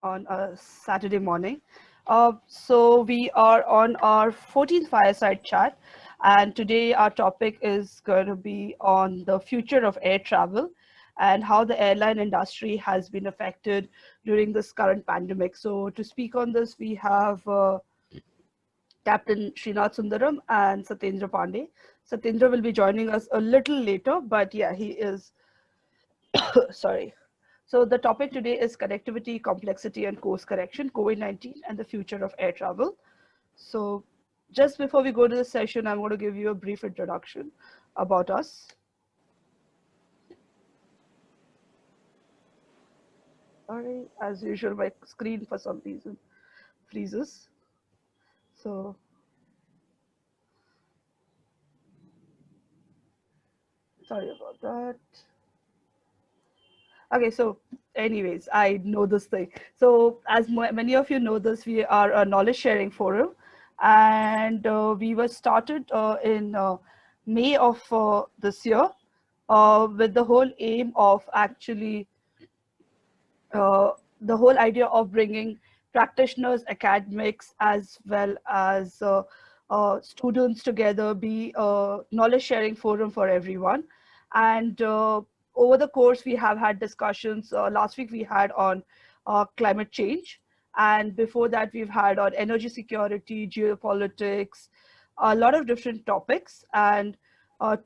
on a Saturday morning. So we are on our 14th Fireside Chat, and today our topic is going to be on the future of air travel and how the airline industry has been affected during this current pandemic. So to speak on this, we have Captain Shrinath Sundaram and Satyendra Pandey. Satyendra will be joining us a little later, but yeah, he is, sorry. So the topic today is connectivity, complexity, and course correction, COVID-19 and the future of air travel. So just before we go to the session, I'm going to give you a brief introduction about us. Sorry, as usual, my screen for some reason freezes. So sorry about that. Okay, so anyways, I know this thing. So as many of you know this, we are a knowledge sharing forum, and we were started in May of this year with the whole aim of actually uh, the whole idea of bringing practitioners, academics, as well as students together, be a knowledge sharing forum for everyone. And over the course, we have had discussions. Last week, we had on climate change. And before that, we've had on energy security, geopolitics, a lot of different topics. And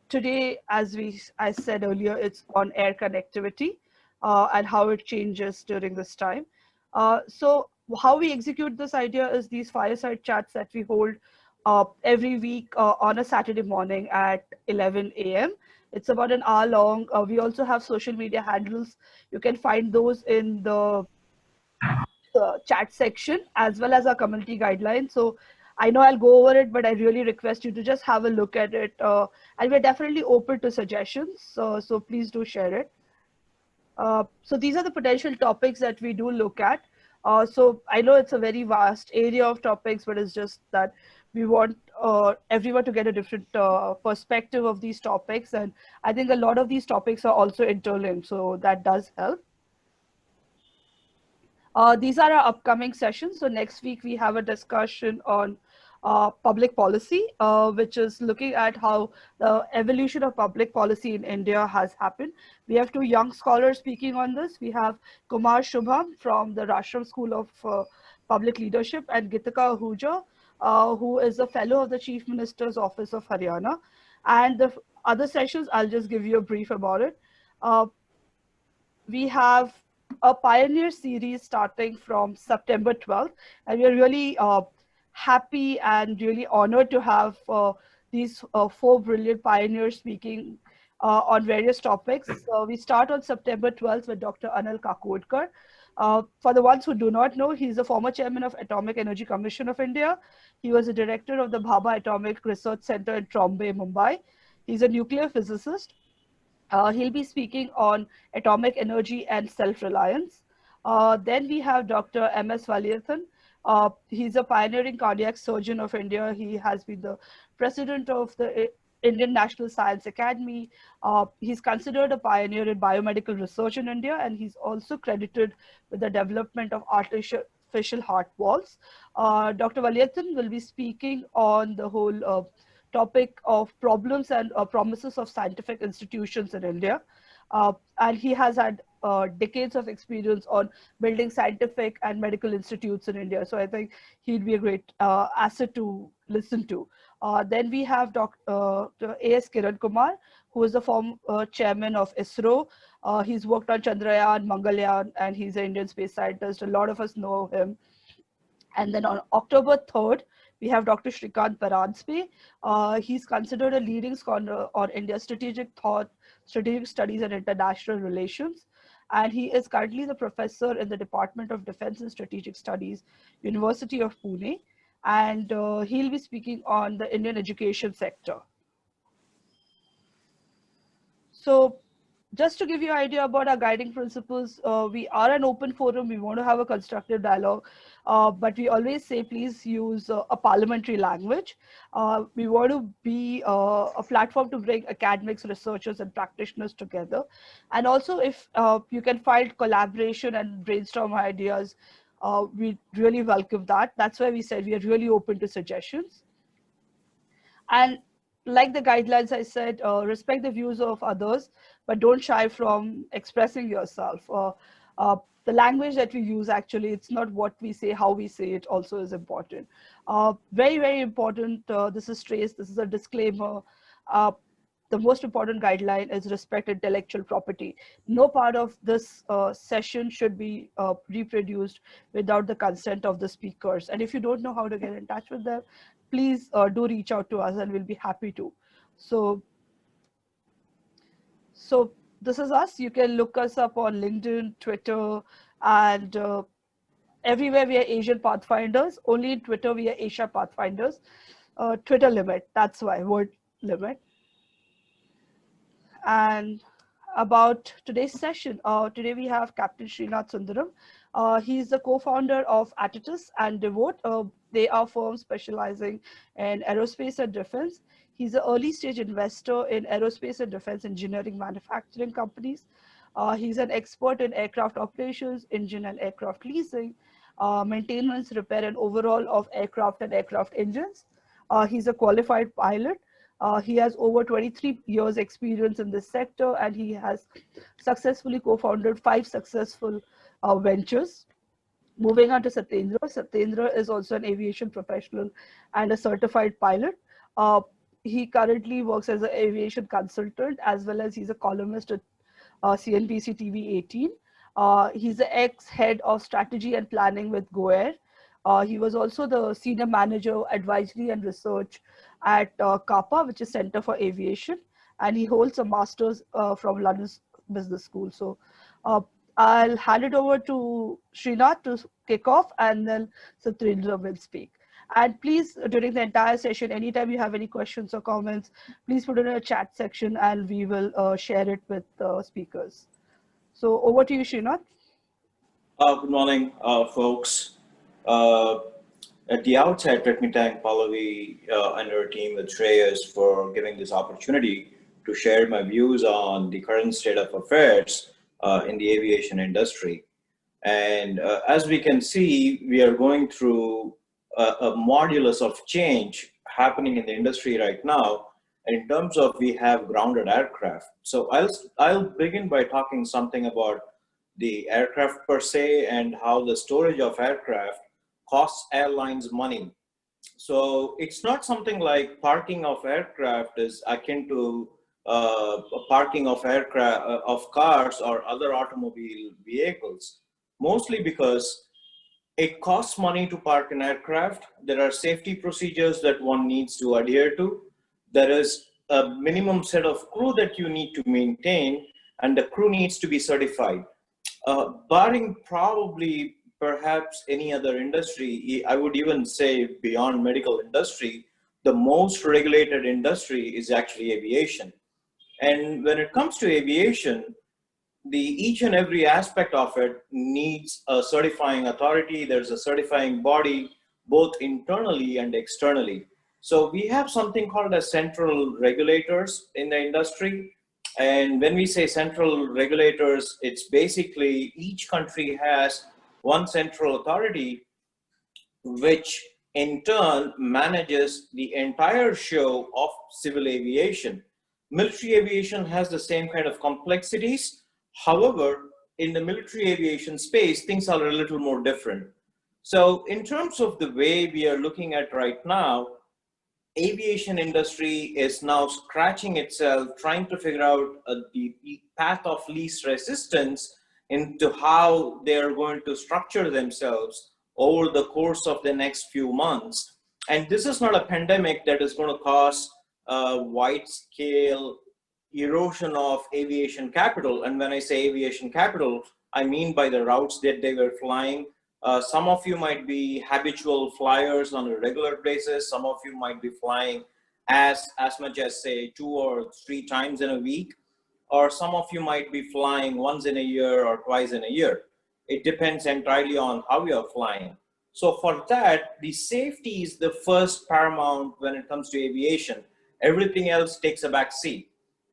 today, I said earlier, it's on air connectivity and how it changes during this time. So how we execute this idea is these fireside chats that we hold every week on a Saturday morning at 11 a.m. It's about an hour long. We also have social media handles. You can find those in the chat section as well as our community guidelines. So I know I'll go over it, but I really request you to just have a look at it. And we're definitely open to suggestions. So please do share it. So these are the potential topics that we do look at. So I know it's a very vast area of topics, but it's just that we want everyone to get a different perspective of these topics. And I think a lot of these topics are also interlinked, so that does help. These are our upcoming sessions. So next week we have a discussion on public policy, which is looking at how the evolution of public policy in India has happened. We have two young scholars speaking on this. We have Kumar Shubham from the Rashram School of Public Leadership and Gitika Ahuja, who is a fellow of the Chief Minister's Office of Haryana. And the other sessions, I'll just give you a brief about it. We have a pioneer series starting from September 12th, and we are really happy and really honored to have these four brilliant pioneers speaking on various topics. So we start on September 12th with Dr. Anil Kakodkar. For the ones who do not know, he's the former chairman of Atomic Energy Commission of India. He was a director of the Bhabha Atomic Research Center in Trombay, Mumbai. He's a nuclear physicist. He'll be speaking on atomic energy and self-reliance. Then we have Dr. M.S. Valiathan. He's a pioneering cardiac surgeon of India. He has been the president of the Indian National Science Academy. He's considered a pioneer in biomedical research in India, and he's also credited with the development of artificial heart valves. Dr. Valiathan will be speaking on the whole topic of problems and promises of scientific institutions in India. And he has had decades of experience on building scientific and medical institutes in India. So I think he'd be a great asset to listen to. Then we have Dr. A.S. Kiran Kumar, who is the former chairman of ISRO. He's worked on Chandrayaan, Mangalyaan, and he's an Indian space scientist. A lot of us know him. And then on October 3rd, we have Dr. Shrikant Paranspe. He's considered a leading scholar on India's strategic thought, strategic studies, and international relations. And he is currently the professor in the Department of Defense and Strategic Studies, University of Pune. And he'll be speaking on the Indian education sector. So just to give you an idea about our guiding principles, we are an open forum. We want to have a constructive dialogue, but we always say, please use a parliamentary language. We want to be a platform to bring academics, researchers, and practitioners together. And also, if you can find collaboration and brainstorm ideas, we really welcome that. That's why we said we are really open to suggestions. And like the guidelines I said, respect the views of others, but don't shy from expressing yourself. The language that we use, actually, it's not what we say, how we say it also is important. Very, very important. This is trace, this is a disclaimer. The most important guideline is respect intellectual property. No part of this session should be reproduced without the consent of the speakers. And if you don't know how to get in touch with them, please do reach out to us and we'll be happy to. So this is us. You can look us up on LinkedIn, Twitter, and everywhere we are Asian Pathfinders. Only in Twitter we are Asia Pathfinders. Twitter limit, that's why, word limit. And about today's session, today we have Captain Shrinath Sundaram. He's the co-founder of Attitus and Devote. They are firms specializing in aerospace and defense. He's an early stage investor in aerospace and defense engineering manufacturing companies. He's an expert in aircraft operations, engine and aircraft leasing, maintenance, repair, and overhaul of aircraft and aircraft engines. He's a qualified pilot. He has over 23 years experience in this sector, and he has successfully co-founded 5 successful ventures. Moving on to Satyendra. Satyendra is also an aviation professional and a certified pilot. He currently works as an aviation consultant, as well as he's a columnist at CNBC TV 18. He's the ex-head of strategy and planning with GoAir. He was also the senior manager, advisory and research at CAPA, which is Center for Aviation, and he holds a master's from London Business School. So I'll hand it over to Shrinath to kick off, and then Satyendra will speak. And please, during the entire session, anytime you have any questions or comments, please put it in a chat section and we will share it with the speakers. So over to you, Shrinath. Good morning, folks. At the outset, let me thank Pallavi and her team with Shreyas for giving this opportunity to share my views on the current state of affairs in the aviation industry. And as we can see, we are going through a modulus of change happening in the industry right now. And in terms of, we have grounded aircraft. So I'll begin by talking something about the aircraft per se and how the storage of aircraft costs airlines money. So it's not something like parking of aircraft is akin to parking of aircraft of cars or other automobile vehicles, mostly because it costs money to park an aircraft. There are safety procedures that one needs to adhere to. There is a minimum set of crew that you need to maintain, and the crew needs to be certified. Barring probably perhaps any other industry, I would even say beyond medical industry, the most regulated industry is actually aviation. And when it comes to aviation, each and every aspect of it needs a certifying authority. There's a certifying body, both internally and externally. So we have something called as central regulators in the industry. And when we say central regulators, it's basically each country has one central authority, which in turn manages the entire show of civil aviation. Military aviation has the same kind of complexities. However, in the military aviation space, things are a little more different. So in terms of the way we are looking at right now, aviation industry is now scratching itself, trying to figure out the path of least resistance into how they're going to structure themselves over the course of the next few months. And this is not a pandemic that is going to cause wide-scale erosion of aviation capital. And when I say aviation capital, I mean by the routes that they were flying. Some of you might be habitual flyers on a regular basis. Some of you might be flying as much as say 2 or 3 times in a week, or some of you might be flying once in a year or twice in a year. It depends entirely on how you're flying. So for that, the safety is the first paramount when it comes to aviation. Everything else takes a back seat.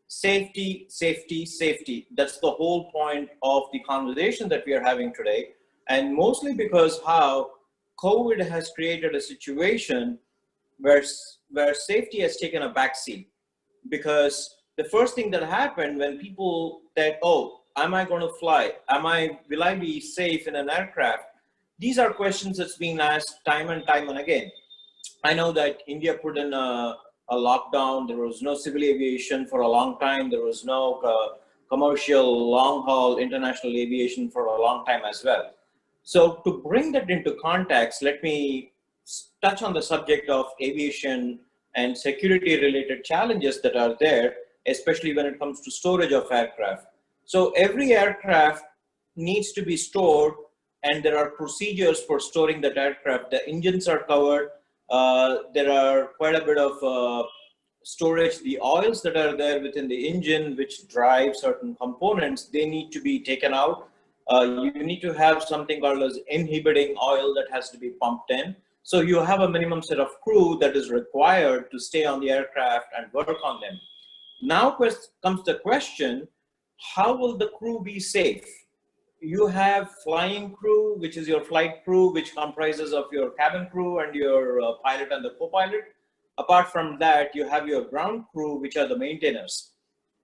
Safety, safety, safety. That's the whole point of the conversation that we are having today. And mostly because how COVID has created a situation where, where safety has taken a backseat. Because the first thing that happened when people said, oh, am I going to fly? Will I be safe in an aircraft? These are questions that's being asked time and time and again. I know that India put in a lockdown. There was no civil aviation for a long time. There was no commercial long haul international aviation for a long time as well. So to bring that into context, let me touch on the subject of aviation and security related challenges that are there, especially when it comes to storage of aircraft. So every aircraft needs to be stored, and there are procedures for storing that aircraft. The engines are covered. There are quite a bit of storage. The oils that are there within the engine, which drive certain components, they need to be taken out. You need to have something called as inhibiting oil that has to be pumped in. So you have a minimum set of crew that is required to stay on the aircraft and work on them. Now comes the question, how will the crew be safe? You have flying crew, which is your flight crew, which comprises of your cabin crew and your pilot and the co-pilot. Apart from that, you have your ground crew, which are the maintainers.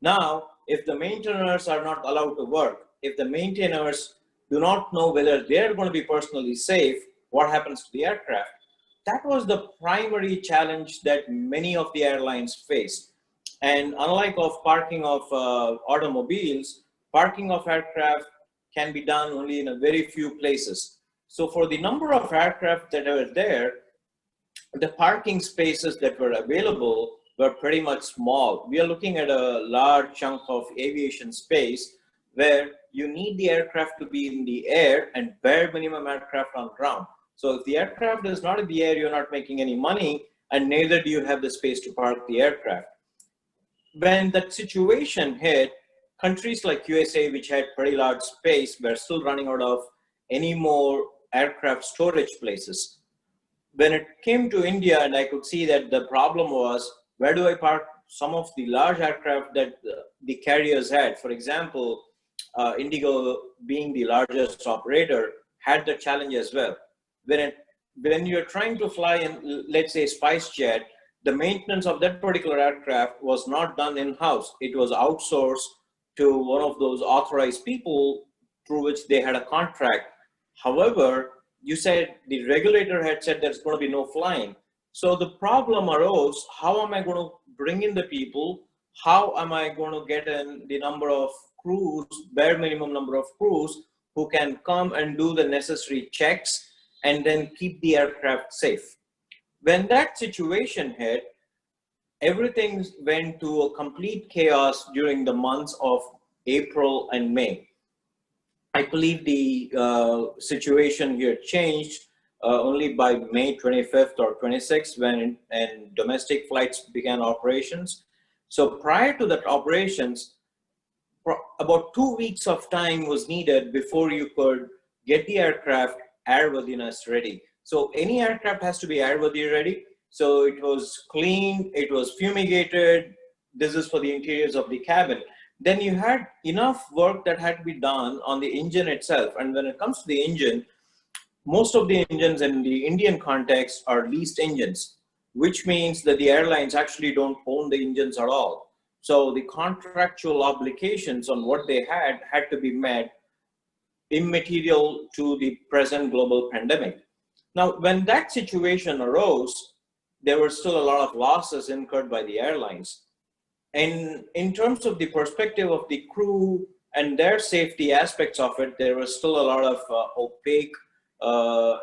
Now, if the maintainers are not allowed to work, if the maintainers do not know whether they're going to be personally safe, what happens to the aircraft? That was the primary challenge that many of the airlines faced. And unlike of parking of automobiles, parking of aircraft can be done only in a very few places. So for the number of aircraft that are there, the parking spaces that were available were pretty much small. We are looking at a large chunk of aviation space where you need the aircraft to be in the air and bare minimum aircraft on ground. So if the aircraft is not in the air, you're not making any money, and neither do you have the space to park the aircraft. When that situation hit, countries like USA, which had pretty large space, were still running out of any more aircraft storage places. When it came to India, and I could see that the problem was, where do I park some of the large aircraft that the carriers had? For example, Indigo, being the largest operator, had the challenge as well. When you're trying to fly in, let's say, SpiceJet, the maintenance of that particular aircraft was not done in-house. It was outsourced to one of those authorized people through which they had a contract. However, you said the regulator had said there's going to be no flying. So the problem arose, how am I going to bring in the people? How am I going to get in the number of crews, bare minimum number of crews, who can come and do the necessary checks and then keep the aircraft safe? When that situation hit, everything went to a complete chaos during the months of April and May. I believe the situation here changed only by May 25th or 26th when domestic flights began operations. So prior to that operations, about 2 weeks of time was needed before you could get the aircraft airworthiness ready. So any aircraft has to be airworthy ready. So it was cleaned, it was fumigated. This is for the interiors of the cabin. Then you had enough work that had to be done on the engine itself. And when it comes to the engine, most of the engines in the Indian context are leased engines, which means that the airlines actually don't own the engines at all. So the contractual obligations on what they had to be met, immaterial to the present global pandemic. Now, when that situation arose, there were still a lot of losses incurred by the airlines. And in terms of the perspective of the crew and their safety aspects of it, there was still a lot of opaque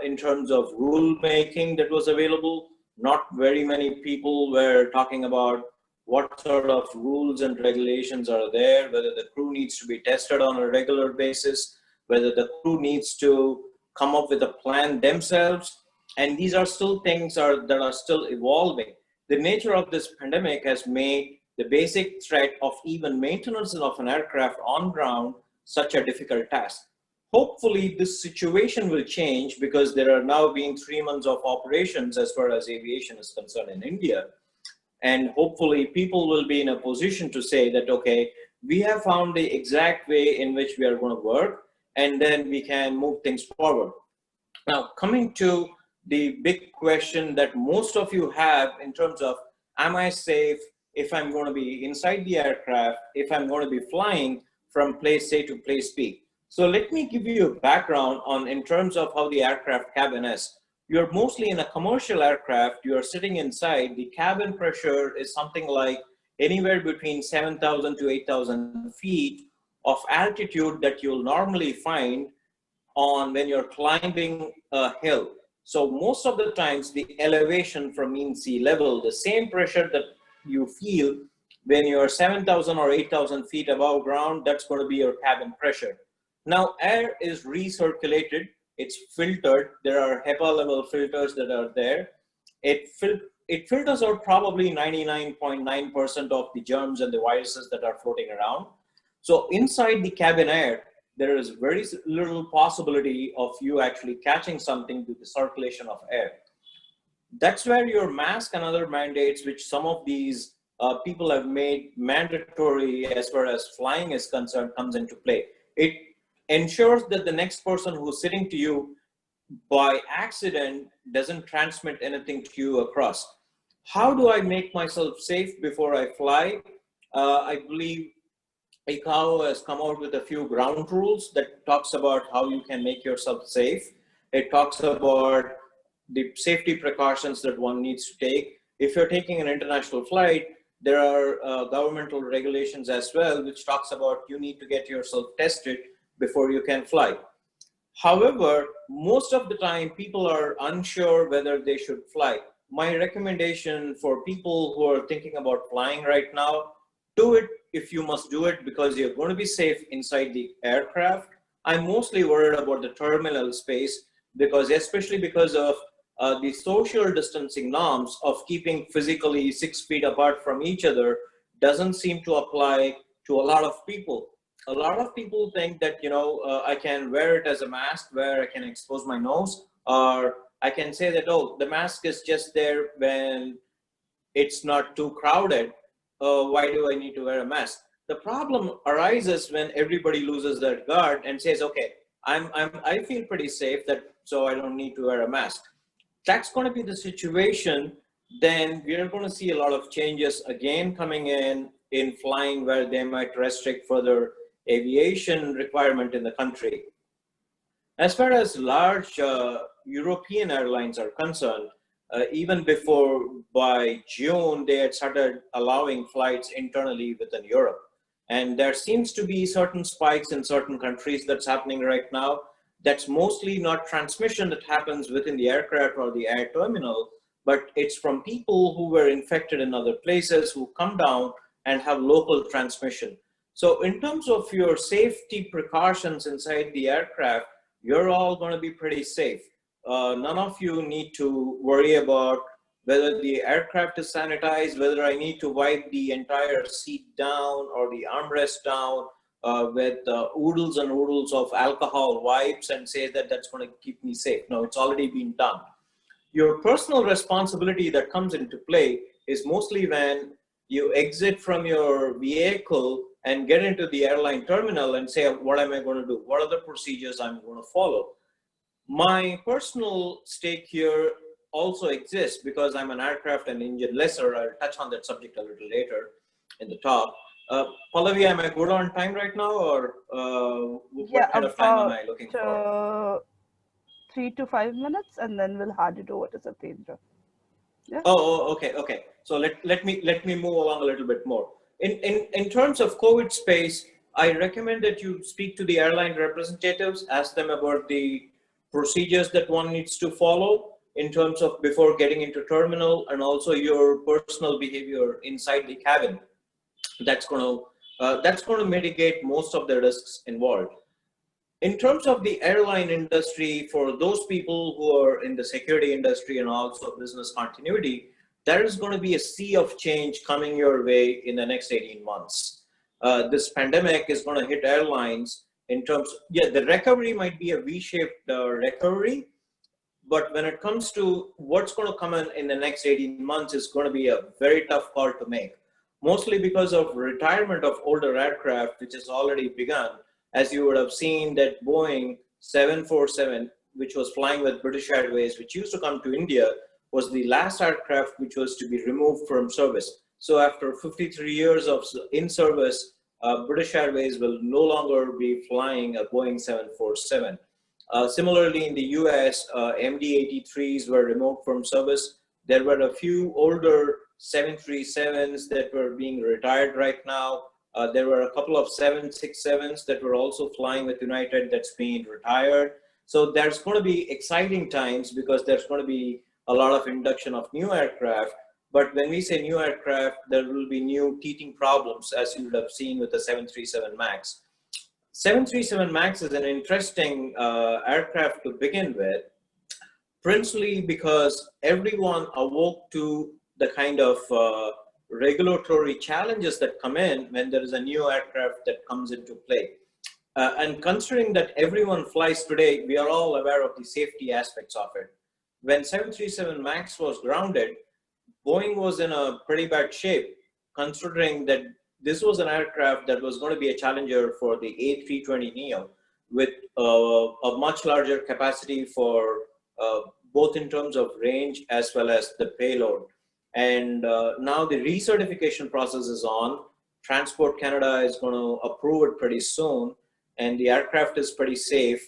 in terms of rule making that was available. Not very many people were talking about what sort of rules and regulations are there, whether the crew needs to be tested on a regular basis, whether the crew needs to come up with a plan themselves. And these are still things that are still evolving. The nature of this pandemic has made the basic threat of even maintenance of an aircraft on ground such a difficult task. Hopefully this situation will change, because there are now been 3 months of operations as far as aviation is concerned in India. And hopefully people will be in a position to say that, okay, we have found the exact way in which we are going to work. and then we can move things forward. Now, coming to the big question that most of you have in terms of, am I safe if I'm going to be inside the aircraft, if I'm going to be flying from place A to place B? So let me give you a background on in terms of how the aircraft cabin is. You're mostly in a commercial aircraft, you're sitting inside, the cabin pressure is something like anywhere between 7,000 to 8,000 feet of altitude that you'll normally find on when you're climbing a hill. So most of the times the elevation from mean sea level, the same pressure that you feel when you're 7,000 or 8,000 feet above ground, that's going to be your cabin pressure. Now air is recirculated, it's filtered. There are HEPA level filters that are there. It filters out probably 99.9% of the germs and the viruses that are floating around. So inside the cabin air, there is very little possibility of you actually catching something with the circulation of air. That's where your mask and other mandates, which some of these people have made mandatory as far as flying is concerned, comes into play. It ensures that the next person who's sitting to you by accident doesn't transmit anything to you across. How do I make myself safe before I fly? I believe ICAO has come out with a few ground rules that talks about how you can make yourself safe. It talks about the safety precautions that one needs to take. If you're taking an international flight, there are governmental regulations as well, which talks about you need to get yourself tested before you can fly. However, most of the time people are unsure whether they should fly. My recommendation for people who are thinking about flying right now, do it if you must do it because you're going to be safe inside the aircraft. I'm mostly worried about the terminal space because especially because of the social distancing norms of keeping physically 6 feet apart from each other doesn't seem to apply to a lot of people. A lot of people think that, I can wear it as a mask where I can expose my nose, or I can say that, oh, the mask is just there when it's not too crowded. Why do I need to wear a mask? The problem arises when everybody loses their guard and says, okay, I feel pretty safe so I don't need to wear a mask. That's going to be the situation. Then we're going to see a lot of changes again coming in flying where they might restrict further aviation requirement in the country. As far as large European airlines are concerned, even before by June, they had started allowing flights internally within Europe. And there seems to be certain spikes in certain countries that's happening right now. That's mostly not transmission that happens within the aircraft or the air terminal, but it's from people who were infected in other places who come down and have local transmission. So in terms of your safety precautions inside the aircraft, you're all going to be pretty safe. None of you need to worry about whether the aircraft is sanitized, whether I need to wipe the entire seat down or the armrest down with oodles and oodles of alcohol wipes and say that that's going to keep me safe. No, it's already been done. Your personal responsibility that comes into play is mostly when you exit from your vehicle and get into the airline terminal and say, what am I going to do? What are the procedures I'm going to follow? My personal stake here also exists because I'm an aircraft and engine lessor. I'll touch on that subject a little later in the talk. Pallavi, am I good on time right now, or what kind of time am I looking for? 3 to 5 minutes, and then we'll hand it over to Satyendra. Yeah. Oh, okay. So let me move along a little bit more. In terms of COVID space, I recommend that you speak to the airline representatives, ask them about the procedures that one needs to follow in terms of before getting into terminal, and also your personal behavior inside the cabin. That's going to mitigate most of the risks involved. In terms of the airline industry, for those people who are in the security industry and also business continuity, there is going to be a sea of change coming your way in the next 18 months. This pandemic is going to hit airlines in terms, the recovery might be a V-shaped recovery, but when it comes to what's going to come in the next 18 months is going to be a very tough call to make, mostly because of retirement of older aircraft, which has already begun. as you would have seen that Boeing 747, which was flying with British Airways, which used to come to India, was the last aircraft which was to be removed from service. So after 53 years of in service, British Airways will no longer be flying a Boeing 747. Similarly, in the US, MD-83s were removed from service. There were a few older 737s that were being retired right now. There were a couple of 767s that were also flying with United that's being retired. So there's going to be exciting times because there's going to be a lot of induction of new aircraft. But when we say new aircraft, there will be new teething problems, as you would have seen with the 737 MAX. 737 MAX is an interesting aircraft to begin with, principally because everyone awoke to the kind of regulatory challenges that come in when there is a new aircraft that comes into play. And considering that everyone flies today, we are all aware of the safety aspects of it. When 737 MAX was grounded, Boeing was in a pretty bad shape, considering that this was an aircraft that was going to be a challenger for the A320neo with a much larger capacity for both in terms of range as well as the payload. And now the recertification process is on. Transport Canada is going to approve it pretty soon, and the aircraft is pretty safe.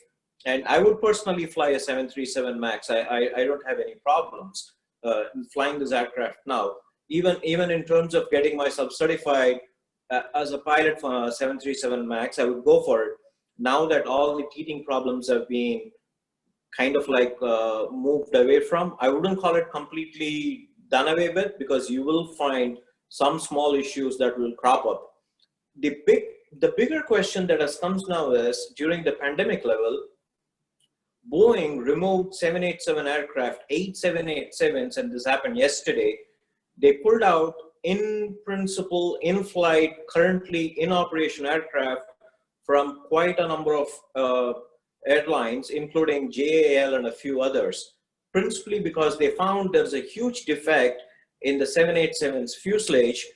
And I would personally fly a 737 MAX. I don't have any problems flying this aircraft now. Even in terms of getting myself certified as a pilot for a 737 MAX, I would go for it. Now that all the teething problems have been kind of like moved away from, I wouldn't call it completely done away with, because you will find some small issues that will crop up. The bigger question that has comes now is, during the pandemic level, Boeing removed 787 aircraft, 8 787s, and this happened yesterday. They pulled out in principle, in flight, currently in operation aircraft from quite a number of airlines, including JAL and a few others, principally because they found there's a huge defect in the 787's fuselage,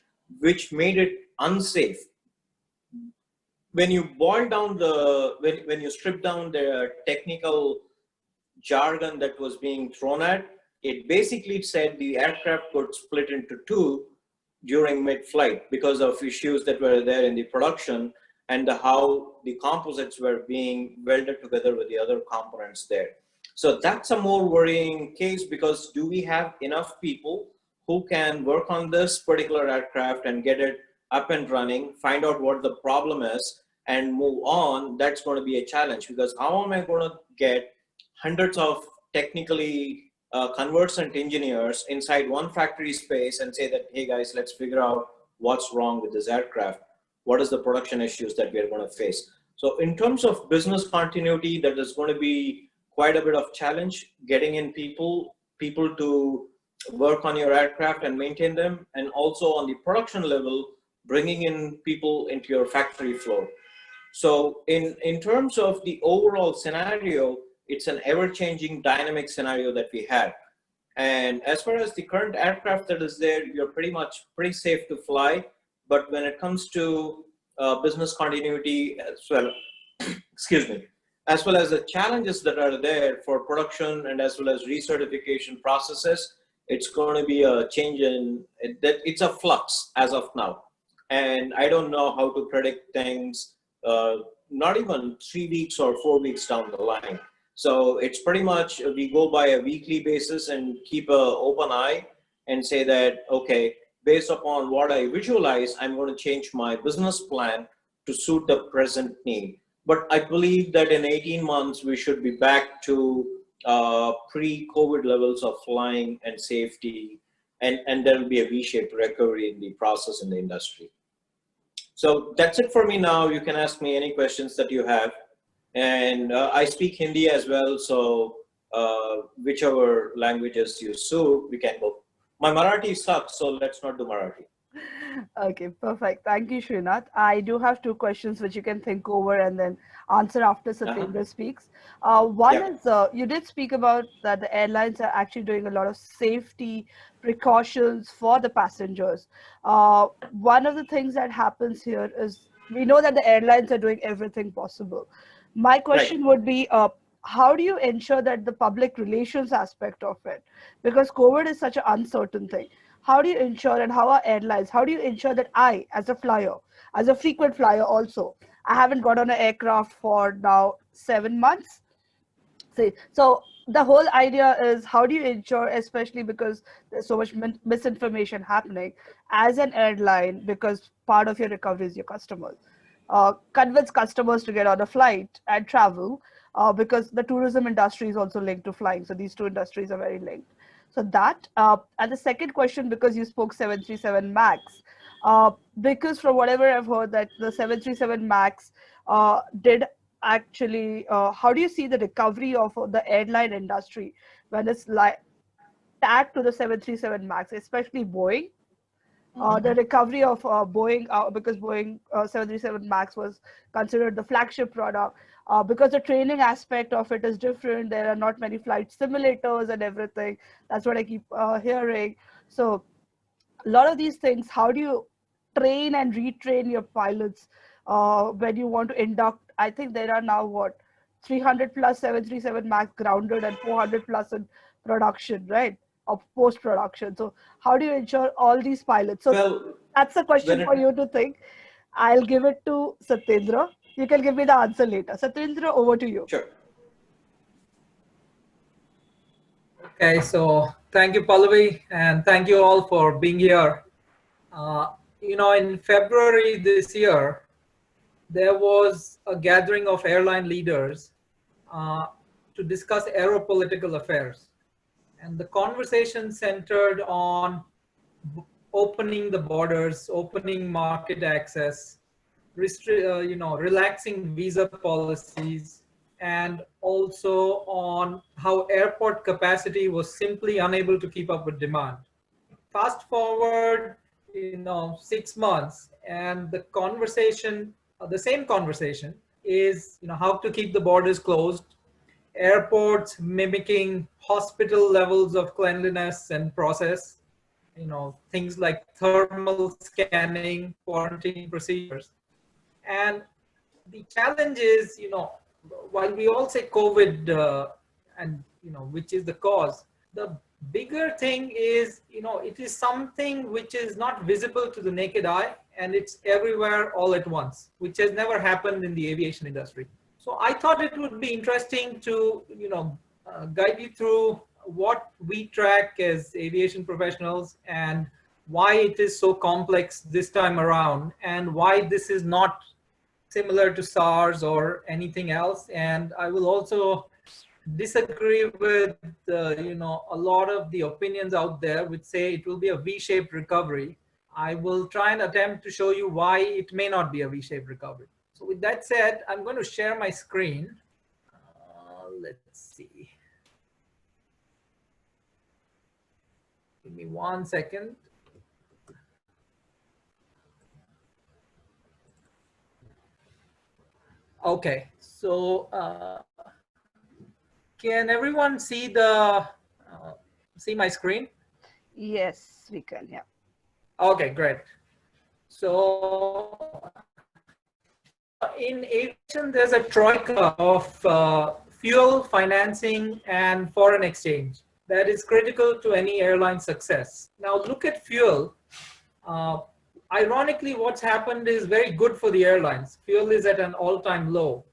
which made it unsafe. When you boil down when you strip down the technical jargon that was being thrown at, it basically said the aircraft could split into two during mid-flight because of issues that were there in the production and how the composites were being welded together with the other components there. So that's a more worrying case, because do we have enough people who can work on this particular aircraft and get it up and running, find out what the problem is, and move on? That's going to be a challenge, because how am I going to get hundreds of technically conversant engineers inside one factory space and say that, hey guys, let's figure out what's wrong with this aircraft. What is the production issues that we are going to face? So in terms of business continuity, that is going to be quite a bit of challenge, getting in people to work on your aircraft and maintain them, and also on the production level, bringing in people into your factory floor. So in terms of the overall scenario, it's an ever-changing dynamic scenario that we have. And as far as the current aircraft that is there, you're pretty safe to fly. But when it comes to business continuity as well, excuse me, as well as the challenges that are there for production and as well as recertification processes, it's going to be a change it's a flux as of now. And I don't know how to predict things, not even 3 weeks or 4 weeks down the line. So it's pretty much, we go by a weekly basis and keep an open eye and say that, okay, based upon what I visualize, I'm going to change my business plan to suit the present need. But I believe that in 18 months, we should be back to pre-COVID levels of flying and safety, and there will be a V-shaped recovery in the process in the industry. So that's it for me now. You can ask me any questions that you have. And I speak Hindi as well, so whichever languages you suit, we can go. My Marathi sucks, so let's not do Marathi. Okay, perfect. Thank you, Shrinath. I do have two questions which you can think over and then answer after Satyendra speaks. One is, you did speak about that the airlines are actually doing a lot of safety precautions for the passengers. One of the things that happens here is we know that the airlines are doing everything possible. My Right. question would be, how do you ensure that the public relations aspect of it, because COVID is such an uncertain thing, how do you ensure, and how are airlines, how do you ensure that I, as a flyer, as a frequent flyer also, I haven't got on an aircraft for now 7 months. See, so the whole idea is how do you ensure, especially because there's so much misinformation happening as an airline, because part of your recovery is your customers. Convince customers to get on a flight and travel, because the tourism industry is also linked to flying. So these two industries are very linked. So that, and the second question, because you spoke 737 Max, because from whatever I've heard that the 737 Max did actually, how do you see the recovery of the airline industry when it's like tagged to the 737 Max, especially Boeing? The recovery of Boeing, because Boeing 737 Max was considered the flagship product, because the training aspect of it is different. There are not many flight simulators and everything. That's what I keep hearing. So a lot of these things, how do you train and retrain your pilots when you want to induct? I think there are now what, 300 plus 737 Max grounded and 400 plus in production, right? Of post production. So how do you ensure all these pilots? So Well, that's a when question for it you to think. I'll give it to Satyendra. You can give me the answer later. Satyendra, over to you. sure. Okay, so thank you, Pallavi, and thank you all for being here. Uh, in February this year, there was a gathering of airline leaders uh, to discuss aeropolitical affairs. And the conversation centered on opening the borders, opening market access, relaxing visa policies, and also on how airport capacity was simply unable to keep up with demand. Fast forward, 6 months, and the conversation, the same conversation, is how to keep the borders closed, airports mimicking hospital levels of cleanliness and process, things like thermal scanning, quarantine procedures. And the challenge is, while we all say COVID, and which is the cause, the bigger thing is, it is something which is not visible to the naked eye, and it's everywhere all at once, which has never happened in the aviation industry. So I thought it would be interesting to, guide you through what we track as aviation professionals and why it is so complex this time around, and why this is not similar to SARS or anything else. And I will also disagree with a lot of the opinions out there which say it will be a V-shaped recovery. I will try and attempt to show you why it may not be a V-shaped recovery. So with that said, I'm going to share my screen. Let's see. Give me 1 second. Okay, so can everyone see my screen? Yes, we can. Yeah. Okay, great. So in aviation, there's a troika of fuel, financing, and foreign exchange that is critical to any airline success. Now look at fuel. Ironically, what's happened is very good for the airlines. Fuel is at an all-time low.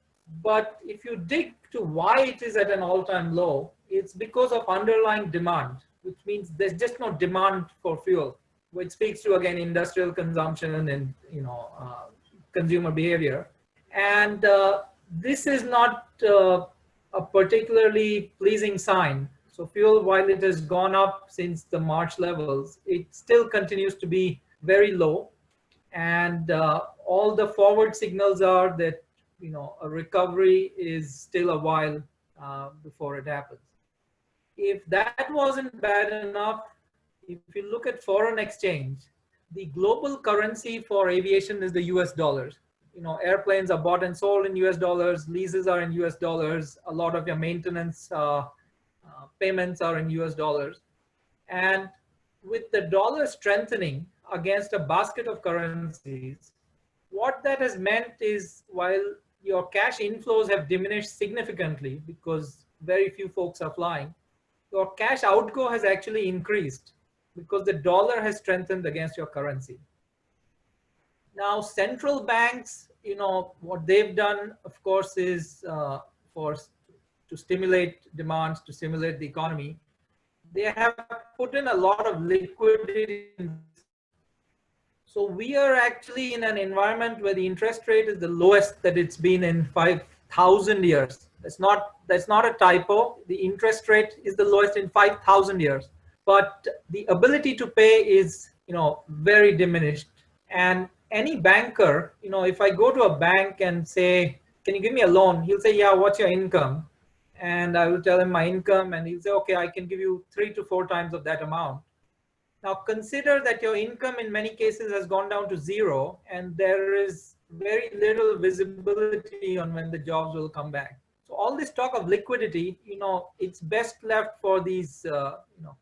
But if you dig to why it is at an all-time low, it's because of underlying demand, which means there's just no demand for fuel, which speaks to, again, industrial consumption and consumer behavior. And this is not a particularly pleasing sign. So fuel, while it has gone up since the March levels, it still continues to be very low. And all the forward signals are that a recovery is still a while before it happens. If that wasn't bad enough, if you look at foreign exchange, the global currency for aviation is the US dollars. Airplanes are bought and sold in US dollars, leases are in US dollars, a lot of your maintenance payments are in US dollars. And with the dollar strengthening against a basket of currencies, What that has meant is, while your cash inflows have diminished significantly because very few folks are flying, your cash outgo has actually increased because the dollar has strengthened against your currency. Now, central banks, what they've done, of course, is for to stimulate demands, to stimulate the economy. They have put in a lot of liquidity in the system. So we are actually in an environment where the interest rate is the lowest that it's been in 5,000 years. That's not a typo. The interest rate is the lowest in 5,000 years. But the ability to pay is, very diminished. And any banker, if I go to a bank and say, can you give me a loan? He'll say, yeah, what's your income? And I will tell him my income, and he'll say, okay, I can give you 3 to 4 times of that amount. Now consider that your income in many cases has gone down to zero, and there is very little visibility on when the jobs will come back. So all this talk of liquidity, it's best left for these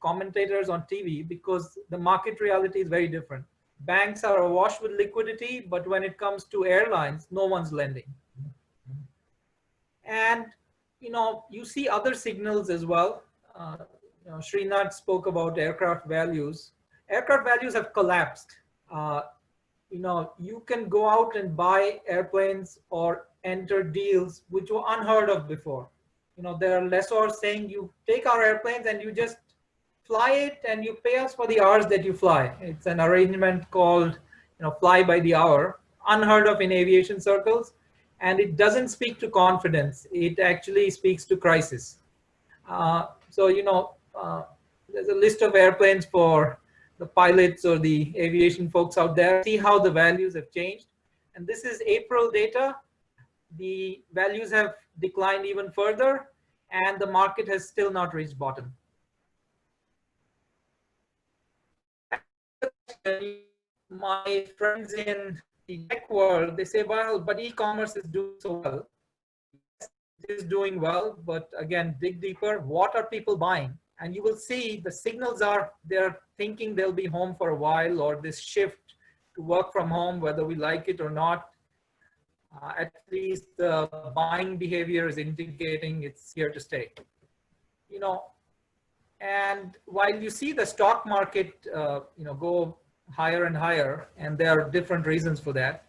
commentators on TV, because the market reality is very different. Banks are awash with liquidity, but when it comes to airlines, no one's lending. And you see other signals as well. Shrinath spoke about aircraft values. Aircraft values have collapsed. You can go out and buy airplanes or enter deals which were unheard of before. There are lessors saying, you take our airplanes and you just fly it and you pay us for the hours that you fly. It's an arrangement called fly by the hour, unheard of in aviation circles. And it doesn't speak to confidence. It actually speaks to crisis. There's a list of airplanes for the pilots or the aviation folks out there. See how the values have changed. And this is April data. The values have declined even further, and the market has still not reached bottom. My friends in the tech world, they say, well, but e-commerce is doing so well. Yes, it is doing well, but again, dig deeper. What are people buying? And you will see the signals are they're thinking they'll be home for a while, or this shift to work from home, whether we like it or not. At least the buying behavior is indicating it's here to stay. And while you see the stock market, go higher and higher, and there are different reasons for that,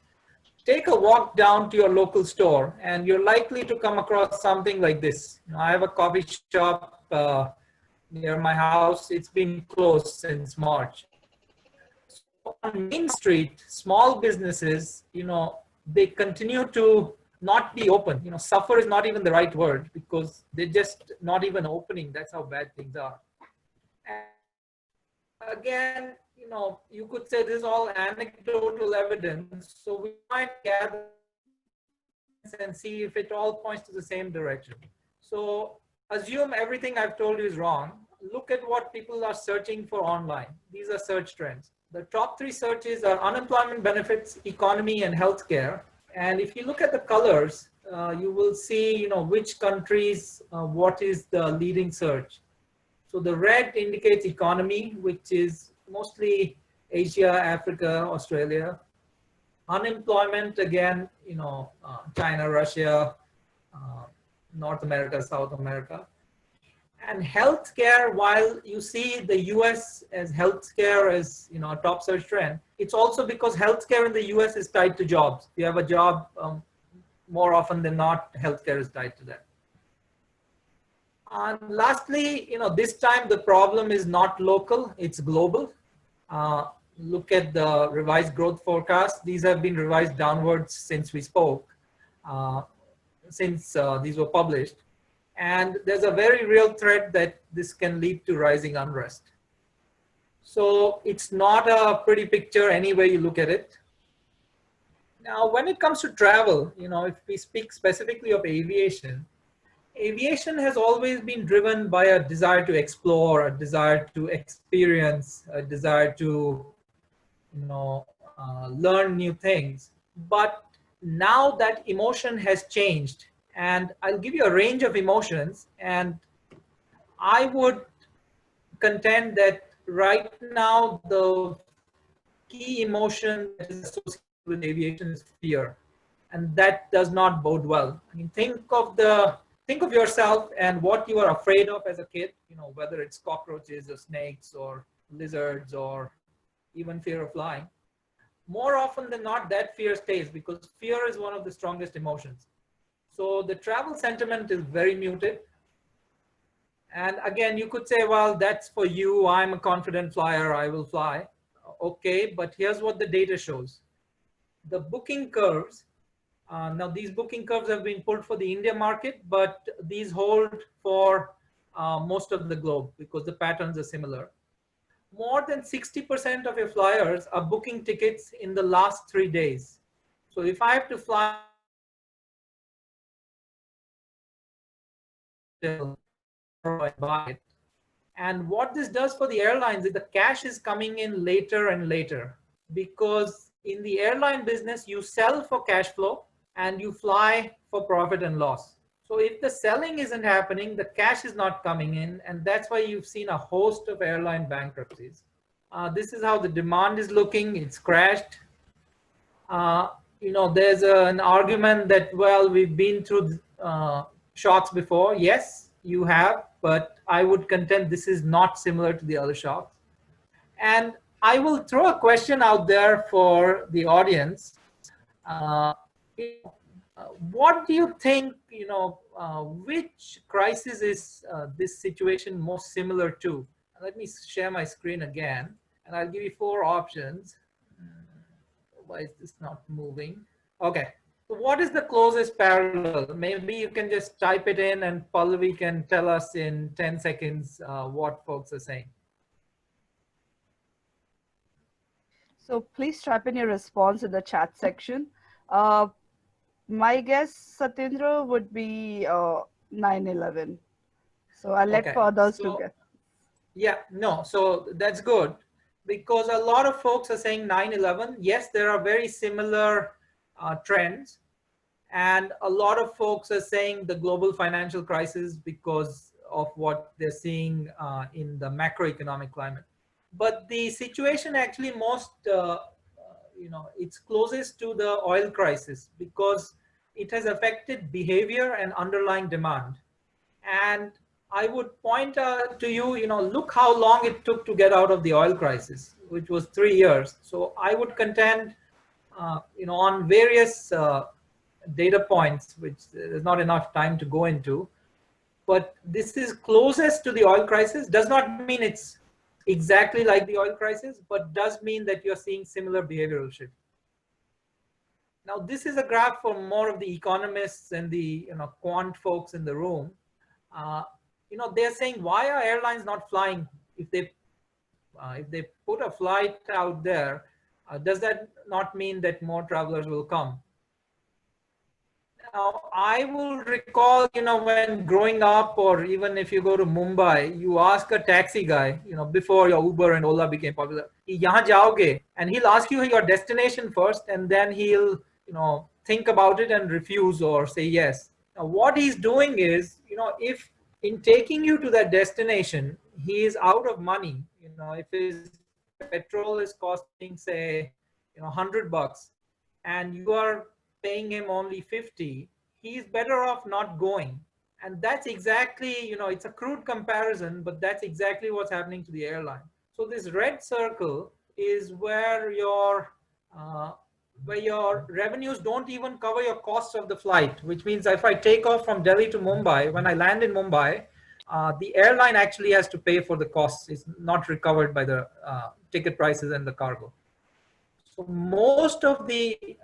take a walk down to your local store, and you're likely to come across something like this. I have a coffee shop near my house. It's been closed since March. So on Main Street, small businesses, they continue to not be open. Suffer is not even the right word, because they're just not even opening. That's how bad things are. And again, you could say this is all anecdotal evidence. So we might gather and see if it all points to the same direction. So assume everything I've told you is wrong. Look at what people are searching for online. These are search trends. The top 3 searches are unemployment benefits, economy, and healthcare. And if you look at the colors, you will see, which countries, what is the leading search. So the red indicates economy, which is mostly Asia, Africa, Australia. Unemployment, again, China, Russia, North America, South America. And healthcare, while you see the US as healthcare as a top search trend, it's also because healthcare in the US is tied to jobs. If you have a job, more often than not, healthcare is tied to that. And lastly, this time the problem is not local, it's global. Look at the revised growth forecast. These have been revised downwards since we spoke, since these were published. And there's a very real threat that this can lead to rising unrest. So it's not a pretty picture any way you look at it. Now, when it comes to travel, if we speak specifically of aviation, aviation has always been driven by a desire to explore, a desire to experience, a desire to learn new things. But now that emotion has changed, and I'll give you a range of emotions, and I would contend that right now the key emotion that is associated with aviation is fear, and that does not bode well. I mean, think of yourself and what you are afraid of as a kid. Whether it's cockroaches or snakes or lizards or even fear of flying. More often than not, that fear stays because fear is one of the strongest emotions. So the travel sentiment is very muted. And again, you could say, well, that's for you. I'm a confident flyer. I will fly. Okay, but here's what the data shows. The booking curves, now these booking curves have been pulled for the India market, but these hold for most of the globe because the patterns are similar. More than 60% of your flyers are booking tickets in the last 3 days. So if I have to fly till tomorrow and buy it. And what this does for the airlines is the cash is coming in later and later, because in the airline business, you sell for cash flow and you fly for profit and loss. So if the selling isn't happening, the cash is not coming in, and that's why you've seen a host of airline bankruptcies. This is how the demand is looking. It's crashed. There's an argument that, well, we've been through shocks before. Yes, you have, but I would contend this is not similar to the other shocks. And I will throw a question out there for the audience. What do you think, which crisis is this situation most similar to? Let me share my screen again, and I'll give you 4 options. Why is this not moving? Okay, so what is the closest parallel? Maybe you can just type it in and Pallavi can tell us in 10 seconds what folks are saying. So please type in your response in the chat section. My guess, Satyendra, would be 9/11. So I'll let Okay, others to get. Yeah, no, so that's good, because a lot of folks are saying 9/11. Yes, there are very similar trends. And a lot of folks are saying the global financial crisis because of what they're seeing in the macroeconomic climate. But the situation actually it's closest to the oil crisis because it has affected behavior and underlying demand. And I would point to you, look how long it took to get out of the oil crisis, which was 3 years. So I would contend, on various data points, which there's not enough time to go into, but this is closest to the oil crisis. Does not mean it's exactly like the oil crisis, but does mean that you're seeing similar behavioral shift. Now, this is a graph for more of the economists and the quant folks in the room. They're saying, why are airlines not flying? If they put a flight out there, does that not mean that more travelers will come? Now, I will recall, when growing up, or even if you go to Mumbai, you ask a taxi guy, before your Uber and Ola became popular, yahan jaoge, and he'll ask you your destination first, and then he'll, think about it and refuse or say yes. Now, what he's doing is, if in taking you to that destination, he is out of money, if his petrol is costing, say, $100, and you are paying him only 50, he's better off not going. And that's exactly, it's a crude comparison, but that's exactly what's happening to the airline. So this red circle is where your revenues don't even cover your costs of the flight, which means if I take off from Delhi to Mumbai, when I land in Mumbai, the airline actually has to pay for the costs. It's not recovered by the ticket prices and the cargo. So most of the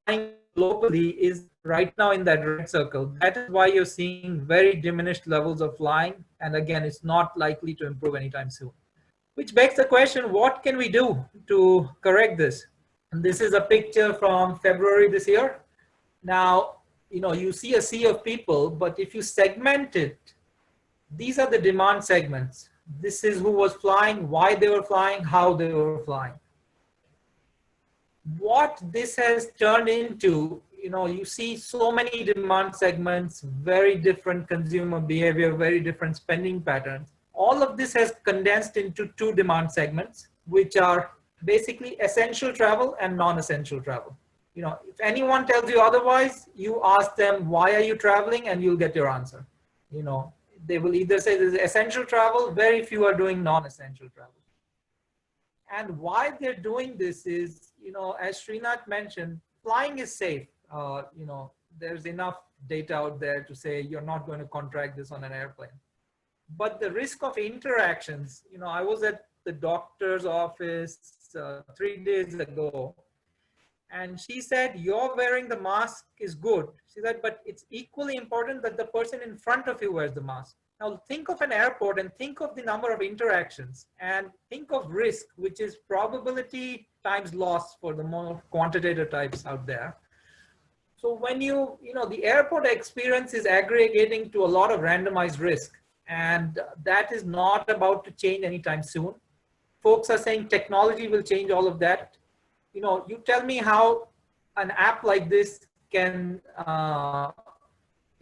flying globally is right now in that red circle. That is why you're seeing very diminished levels of flying. And again, it's not likely to improve anytime soon. Which begs the question, what can we do to correct this? And this is a picture from February this year. Now, you see a sea of people, but if you segment it, these are the demand segments. This is who was flying, why they were flying, how they were flying. What this has turned into, you see so many demand segments, very different consumer behavior, very different spending patterns. All of this has condensed into 2 demand segments, which are basically essential travel and non-essential travel. If anyone tells you otherwise, you ask them, why are you traveling? And you'll get your answer. They will either say this is essential travel, very few are doing non-essential travel. And why they're doing this is, as Shrinath mentioned, flying is safe. There's enough data out there to say you're not going to contract this on an airplane. But the risk of interactions, I was at the doctor's office 3 days ago, and she said, you're wearing the mask is good. She said, but it's equally important that the person in front of you wears the mask. Now think of an airport and think of the number of interactions and think of risk, which is probability times loss for the more quantitative types out there. So when the airport experience is aggregating to a lot of randomized risk, and that is not about to change anytime soon. Folks are saying technology will change all of that. You tell me how an app like this can,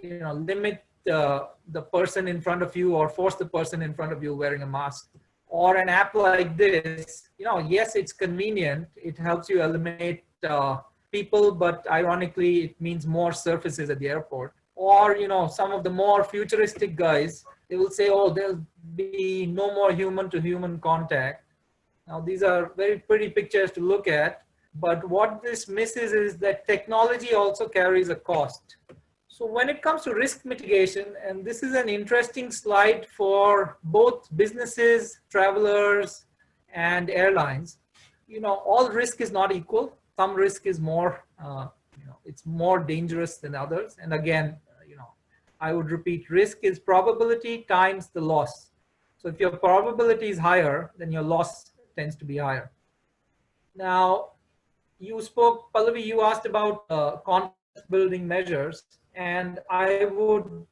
limit the person in front of you or force the person in front of you wearing a mask. Or an app like this, yes, it's convenient. It helps you eliminate people, but ironically, it means more surfaces at the airport. Or, some of the more futuristic guys, they will say, oh, there'll be no more human-to-human contact. Now, these are very pretty pictures to look at, but what this misses is that technology also carries a cost. So when it comes to risk mitigation, and this is an interesting slide for both businesses, travelers, and airlines, all risk is not equal. Some risk is more, it's more dangerous than others. And again, I would repeat, risk is probability times the loss. So if your probability is higher, then your loss tends to be higher. Now, you spoke, Pallavi, you asked about confidence building measures, and I would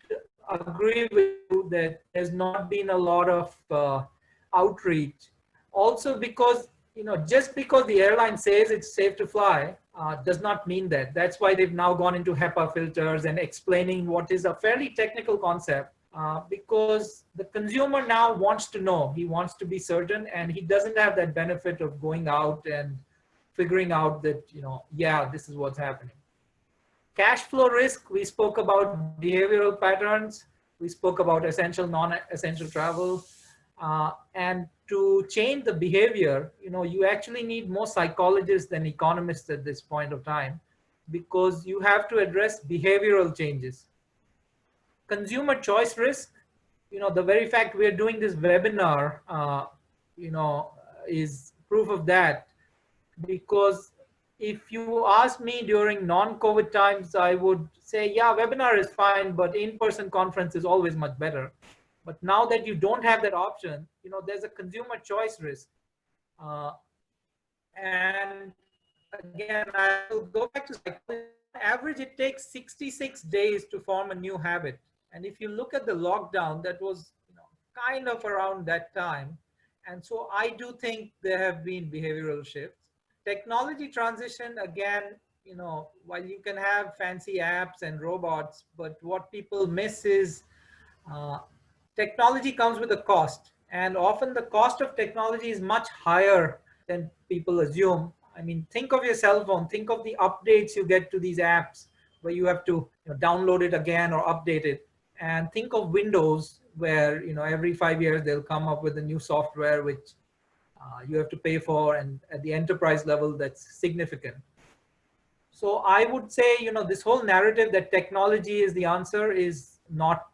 agree with you that there's not been a lot of outreach. Also because, just because the airline says it's safe to fly, does not mean that. That's why they've now gone into HEPA filters and explaining what is a fairly technical concept, because the consumer now wants to know, he wants to be certain, and he doesn't have that benefit of going out and figuring out that, yeah, this is what's happening. Cash flow risk, we spoke about behavioral patterns, we spoke about essential, non-essential travel, and to change the behavior, you actually need more psychologists than economists at this point of time, because you have to address behavioral changes. Consumer choice risk, the very fact we're doing this webinar, is proof of that, because if you ask me during non-COVID times, I would say, yeah, webinar is fine, but in-person conference is always much better. But now that you don't have that option, there's a consumer choice risk. And again, I will go back to psychology. On average, it takes 66 days to form a new habit. And if you look at the lockdown, that was kind of around that time. And so I do think there have been behavioral shifts. Technology transition, again, while you can have fancy apps and robots, but what people miss is technology comes with a cost, and often the cost of technology is much higher than people assume. I mean, think of your cell phone, think of the updates you get to these apps where you have to download it again or update it, and think of Windows where every 5 years they'll come up with a new software which you have to pay for, and at the enterprise level that's significant. So I would say this whole narrative that technology is the answer is not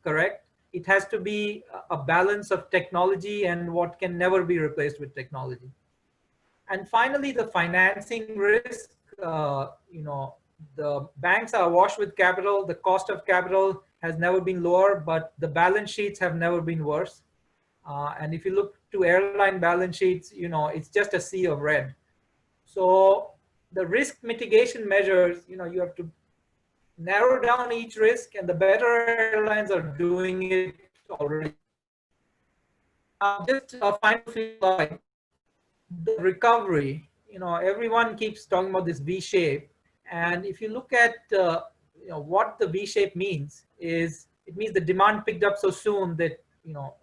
correct. It has to be a balance of technology and what can never be replaced with technology. And finally, the financing risk, the banks are awash with capital. The cost of capital has never been lower, but the balance sheets have never been worse. And if you look to airline balance sheets, it's just a sea of red. So the risk mitigation measures, you have to narrow down each risk, and the better airlines are doing it already. Just a final slide. The recovery, everyone keeps talking about this V shape, and if you look at what the V shape means, is it means the demand picked up so soon that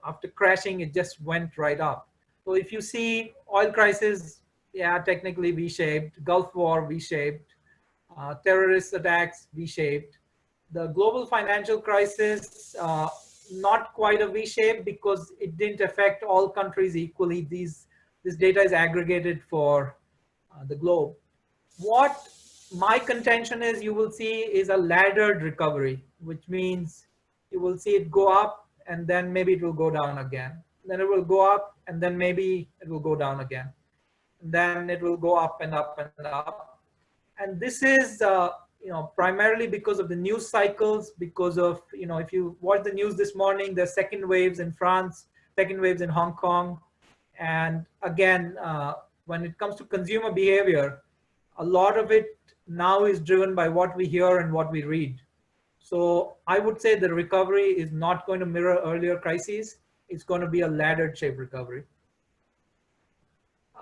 after crashing it just went right up. So if you see oil crisis, yeah, technically V-shaped, Gulf War V-shaped, terrorist attacks V-shaped, the global financial crisis, not quite a V-shape because it didn't affect all countries equally. This data is aggregated for the globe. What my contention is you will see is a laddered recovery, which means you will see it go up and then maybe it will go down again. Then it will go up and then maybe it will go down again. And then it will go up and up and up. And this is primarily because of the news cycles, because of, if you watch the news this morning, there's second waves in France, second waves in Hong Kong. And again, when it comes to consumer behavior, a lot of it now is driven by what we hear and what we read. So I would say the recovery is not going to mirror earlier crises. It's going to be a laddered shape recovery.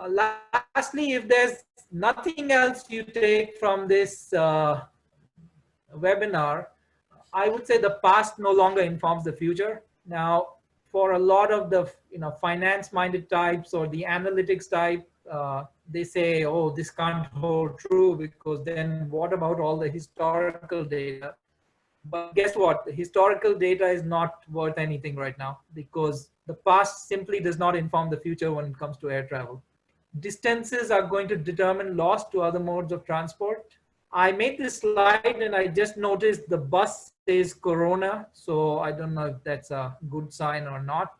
Lastly, if there's nothing else you take from this webinar, I would say the past no longer informs the future. Now, for a lot of the finance-minded types or the analytics type, they say, oh, this can't hold true because then what about all the historical data? But guess what? The historical data is not worth anything right now because the past simply does not inform the future when it comes to air travel. Distances are going to determine loss to other modes of transport. I made this slide and I just noticed the bus says Corona. So I don't know if that's a good sign or not.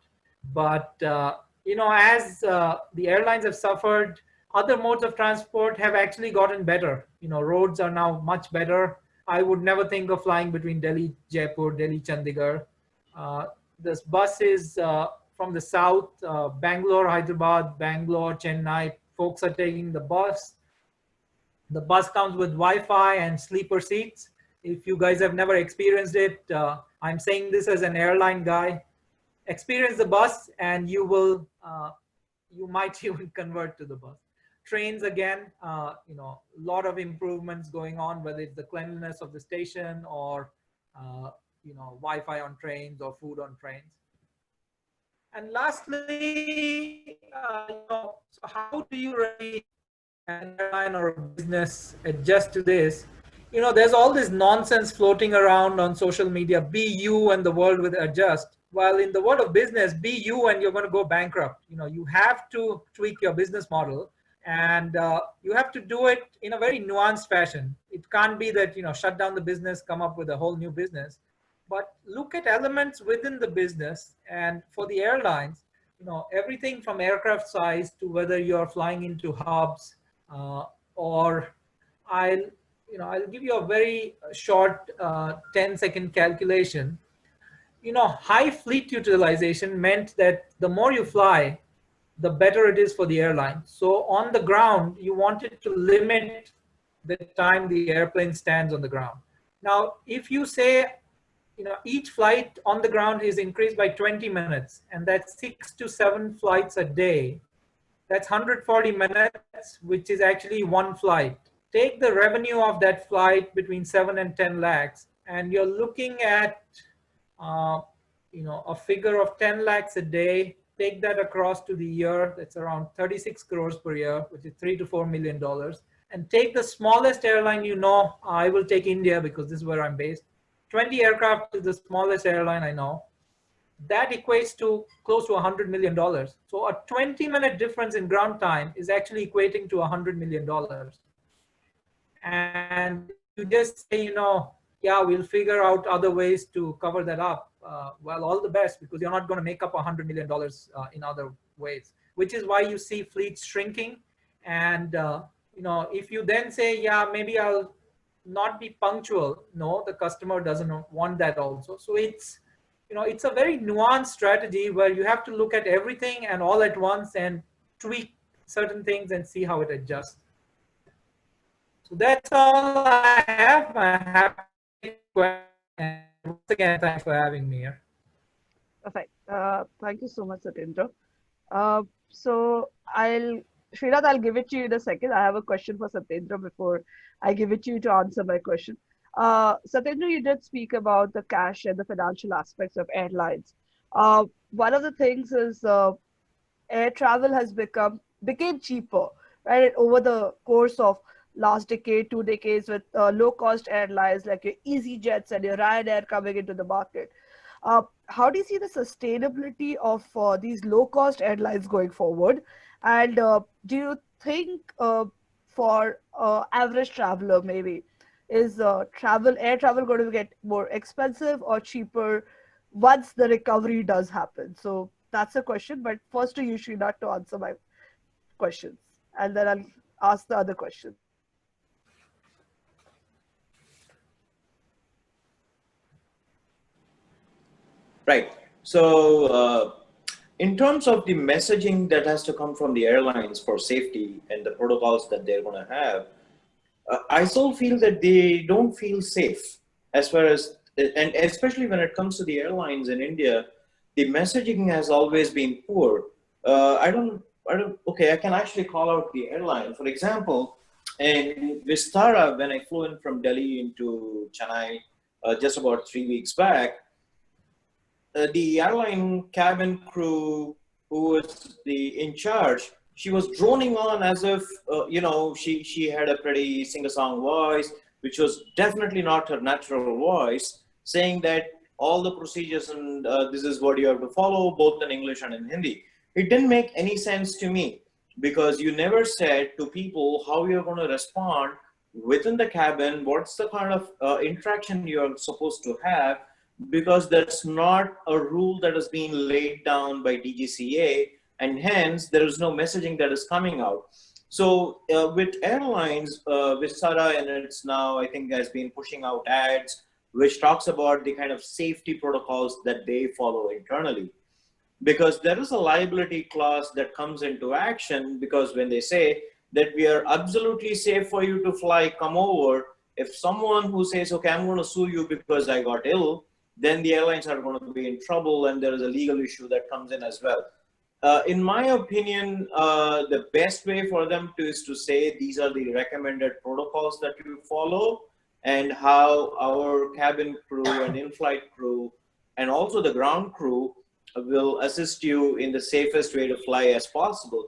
But, as the airlines have suffered, other modes of transport have actually gotten better. Roads are now much better. I would never think of flying between Delhi, Jaipur, Delhi, Chandigarh. This bus is from the south, Bangalore, Hyderabad, Bangalore, Chennai. Folks are taking the bus. The bus comes with Wi-Fi and sleeper seats. If you guys have never experienced it, I'm saying this as an airline guy. Experience the bus and you might even convert to the bus. Trains, again, a lot of improvements going on, whether it's the cleanliness of the station or Wi-Fi on trains or food on trains. And lastly, so how do you really, as an airline or a business, adjust to this? There's all this nonsense floating around on social media. Be you and the world will adjust. While in the world of business, be you and you're going to go bankrupt. You have to tweak your business model. And you have to do it in a very nuanced fashion. It can't be that, shut down the business, come up with a whole new business. But look at elements within the business. And for the airlines, everything from aircraft size to whether you're flying into hubs or I'll give you a very short 10-second calculation. High fleet utilization meant that the more you fly, the better it is for the airline. So on the ground, you wanted to limit the time the airplane stands on the ground. Now, if you say, each flight on the ground is increased by 20 minutes, and that's 6 to 7 flights a day, that's 140 minutes, which is actually one flight. Take the revenue of that flight between 7 and 10 lakhs, and you're looking at, a figure of 10 lakhs a day. Take that across to the year, that's around 36 crores per year, which is $3 to $4 million. And take the smallest airline I will take India because this is where I'm based. 20 aircraft is the smallest airline I know. That equates to close to $100 million. So a 20-minute difference in ground time is actually equating to $100 million. And if you just say, yeah, we'll figure out other ways to cover that up. Well, all the best, because you're not going to make up $100 million in other ways, which is why you see fleets shrinking. And, if you then say, yeah, maybe I'll not be punctual. No, the customer doesn't want that also. So it's a very nuanced strategy where you have to look at everything and all at once and tweak certain things and see how it adjusts. So that's all I have. I have a question. And once again, thanks for having me here. Perfect. Thank you so much, Satyendra. So Shrinath, I'll give it to you in a second. I have a question for Satyendra before I give it to you to answer my question. Satyendra, you did speak about the cash and the financial aspects of airlines. One of the things is air travel has became cheaper, right? Over the course of last decade, 2 decades, with low cost airlines like your EasyJets and your Ryanair coming into the market. How do you see the sustainability of these low cost airlines going forward? And do you think for average traveler, maybe, is air travel going to get more expensive or cheaper once the recovery does happen? So that's a question. But first to you, Shrinath, to answer my questions, and then I'll ask the other questions. Right. So, in terms of the messaging that has to come from the airlines for safety and the protocols that they're going to have, I still feel that they don't feel safe as far as, and especially when it comes to the airlines in India, the messaging has always been poor. Okay, I can actually call out the airline. For example, in Vistara, when I flew in from Delhi into Chennai just about 3 weeks back, the airline cabin crew who was in charge, she was droning on as if she had a pretty sing-a-song voice, which was definitely not her natural voice, saying that all the procedures and this is what you have to follow, both in English and in Hindi. It didn't make any sense to me because you never said to people how you're going to respond within the cabin, what's the kind of interaction you're supposed to have, because that's not a rule that has been laid down by DGCA, and hence there is no messaging that is coming out. So with airlines, Vistara and it's now I think has been pushing out ads which talks about the kind of safety protocols that they follow internally, because there is a liability clause that comes into action, because when they say that we are absolutely safe for you to fly, come over, if someone who says, okay, I'm going to sue you because I got ill, then the airlines are going to be in trouble and there is a legal issue that comes in as well. In my opinion, the best way for them is to say these are the recommended protocols that you follow, and how our cabin crew and in-flight crew and also the ground crew will assist you in the safest way to fly as possible.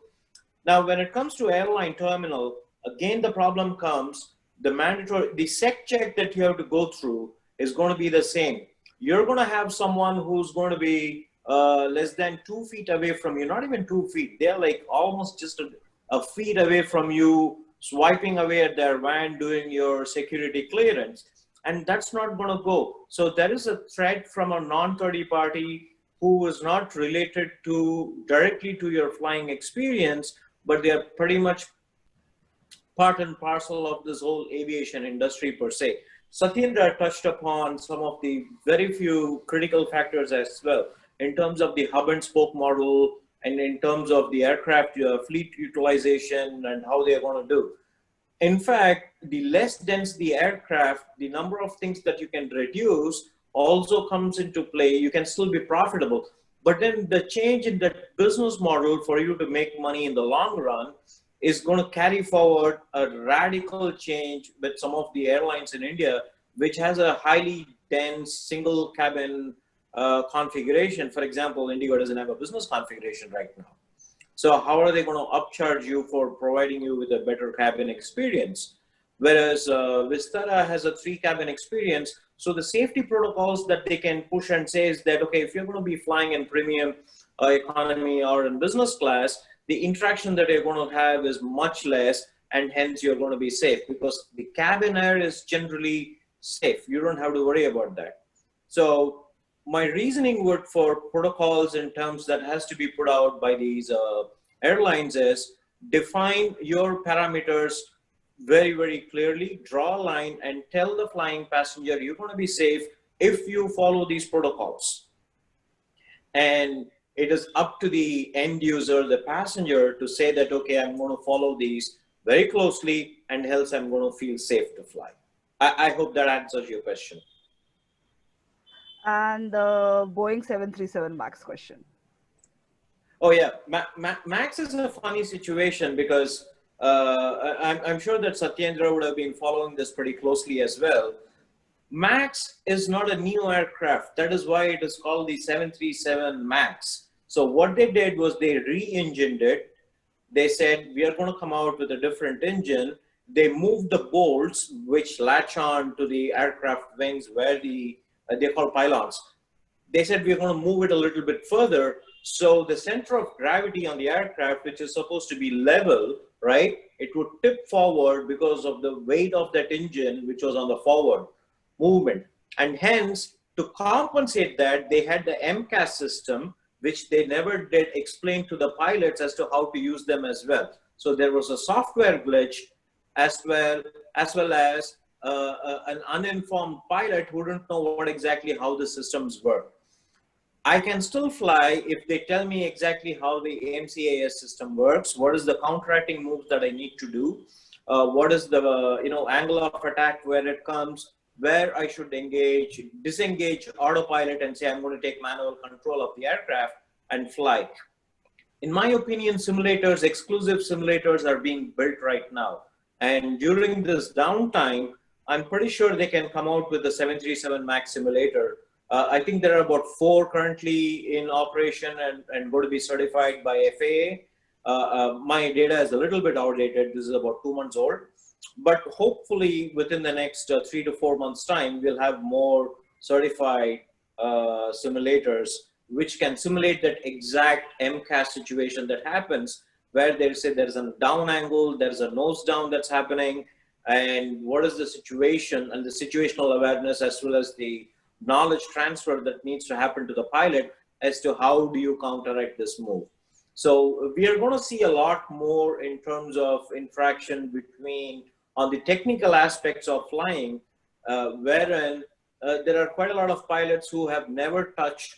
Now, when it comes to airline terminal, again, the problem comes, the sec check that you have to go through is going to be the same. You're going to have someone who's going to be less than 2 feet away from you, not even 2 feet. They're like almost just a feet away from you, swiping away at their van, doing your security clearance. And that's not going to go. So there is a threat from a non-third party who is not related directly to your flying experience, but they are pretty much part and parcel of this whole aviation industry per se. Satyendra touched upon some of the very few critical factors as well, in terms of the hub and spoke model and in terms of the aircraft fleet utilization and how they are going to do. In fact, the less dense the aircraft, the number of things that you can reduce also comes into play. You can still be profitable. But then the change in that business model for you to make money in the long run is going to carry forward a radical change with some of the airlines in India, which has a highly dense single cabin configuration. For example, Indigo doesn't have a business configuration right now. So how are they going to upcharge you for providing you with a better cabin experience? Whereas Vistara has a 3-cabin experience. So the safety protocols that they can push and say is that, okay, if you're going to be flying in premium economy or in business class, the interaction that you're going to have is much less, and hence you're going to be safe, because the cabin air is generally safe. You don't have to worry about that. So my reasoning would for protocols in terms that has to be put out by these airlines is define your parameters very, very clearly, draw a line and tell the flying passenger you're going to be safe if you follow these protocols. And it is up to the end user, the passenger, to say that, okay, I'm going to follow these very closely and else I'm going to feel safe to fly. I hope that answers your question. And the Boeing 737 MAX question. Oh yeah, Max is a funny situation because I'm sure that Satyendra would have been following this pretty closely as well. Max is not a new aircraft. That is why it is called the 737 MAX. So what they did was they re-engined it. They said, we are going to come out with a different engine. They moved the bolts which latch on to the aircraft wings where they're called pylons. They said, we're going to move it a little bit further. So the center of gravity on the aircraft, which is supposed to be level, right, it would tip forward because of the weight of that engine, which was on the forward movement. And hence, to compensate that, they had the MCAS system, which they never did explain to the pilots as to how to use them as well. So there was a software glitch as well as an uninformed pilot who didn't know what exactly how the systems work. I can still fly if they tell me exactly how the AMCAS system works, what is the counteracting moves that I need to do, what is the angle of attack where it comes, where I should engage, disengage autopilot and say I'm going to take manual control of the aircraft and fly. In my opinion, simulators, exclusive simulators are being built right now. And during this downtime, I'm pretty sure they can come out with the 737 MAX simulator. I think there are about 4 currently in operation and going to be certified by FAA. My data is a little bit outdated. This is about 2 months old. But hopefully within the next 3 to 4 months time, we'll have more certified simulators which can simulate that exact MCAS situation that happens where they say there's a down angle, there's a nose down that's happening, and what is the situation and the situational awareness as well as the knowledge transfer that needs to happen to the pilot as to how do you counteract this move. So we are going to see a lot more in terms of interaction between on the technical aspects of flying, wherein there are quite a lot of pilots who have never touched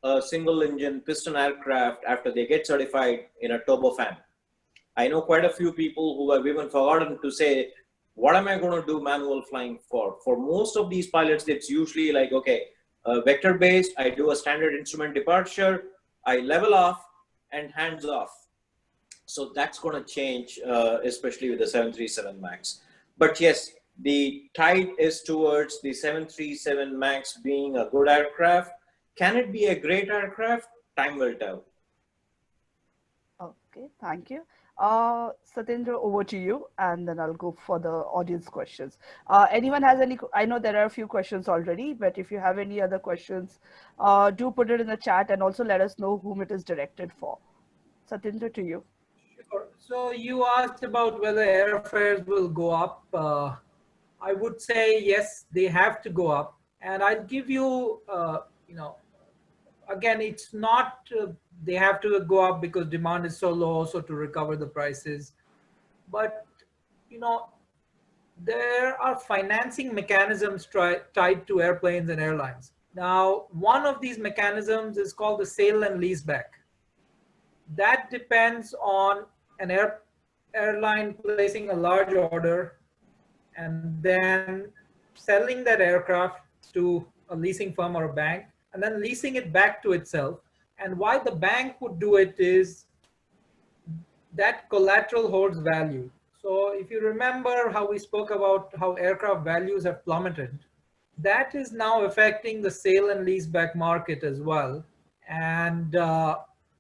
a single engine piston aircraft after they get certified in a turbofan. I know quite a few people who have even forgotten to say, what am I going to do manual flying for? For most of these pilots, it's usually like, okay, vector based, I do a standard instrument departure, I level off and hands off. So that's going to change, especially with the 737 MAX. But yes, the tide is towards the 737 MAX being a good aircraft. Can it be a great aircraft? Time will tell. Okay, thank you. Satyendra, over to you, and then I'll go for the audience questions. Anyone has any? I know there are a few questions already, but if you have any other questions, do put it in the chat and also let us know whom it is directed for. Satyendra, to you. Sure. So you asked about whether airfares will go up. I would say yes, they have to go up, and I'll give you, again, it's not they have to go up because demand is so low, so to recover the prices. But there are financing mechanisms tied to airplanes and airlines. Now, one of these mechanisms is called the sale and leaseback. That depends on an airline placing a large order and then selling that aircraft to a leasing firm or a bank, and then leasing it back to itself. And why the bank would do it is that collateral holds value. So if you remember how we spoke about how aircraft values have plummeted, that is now affecting the sale and leaseback market as well. And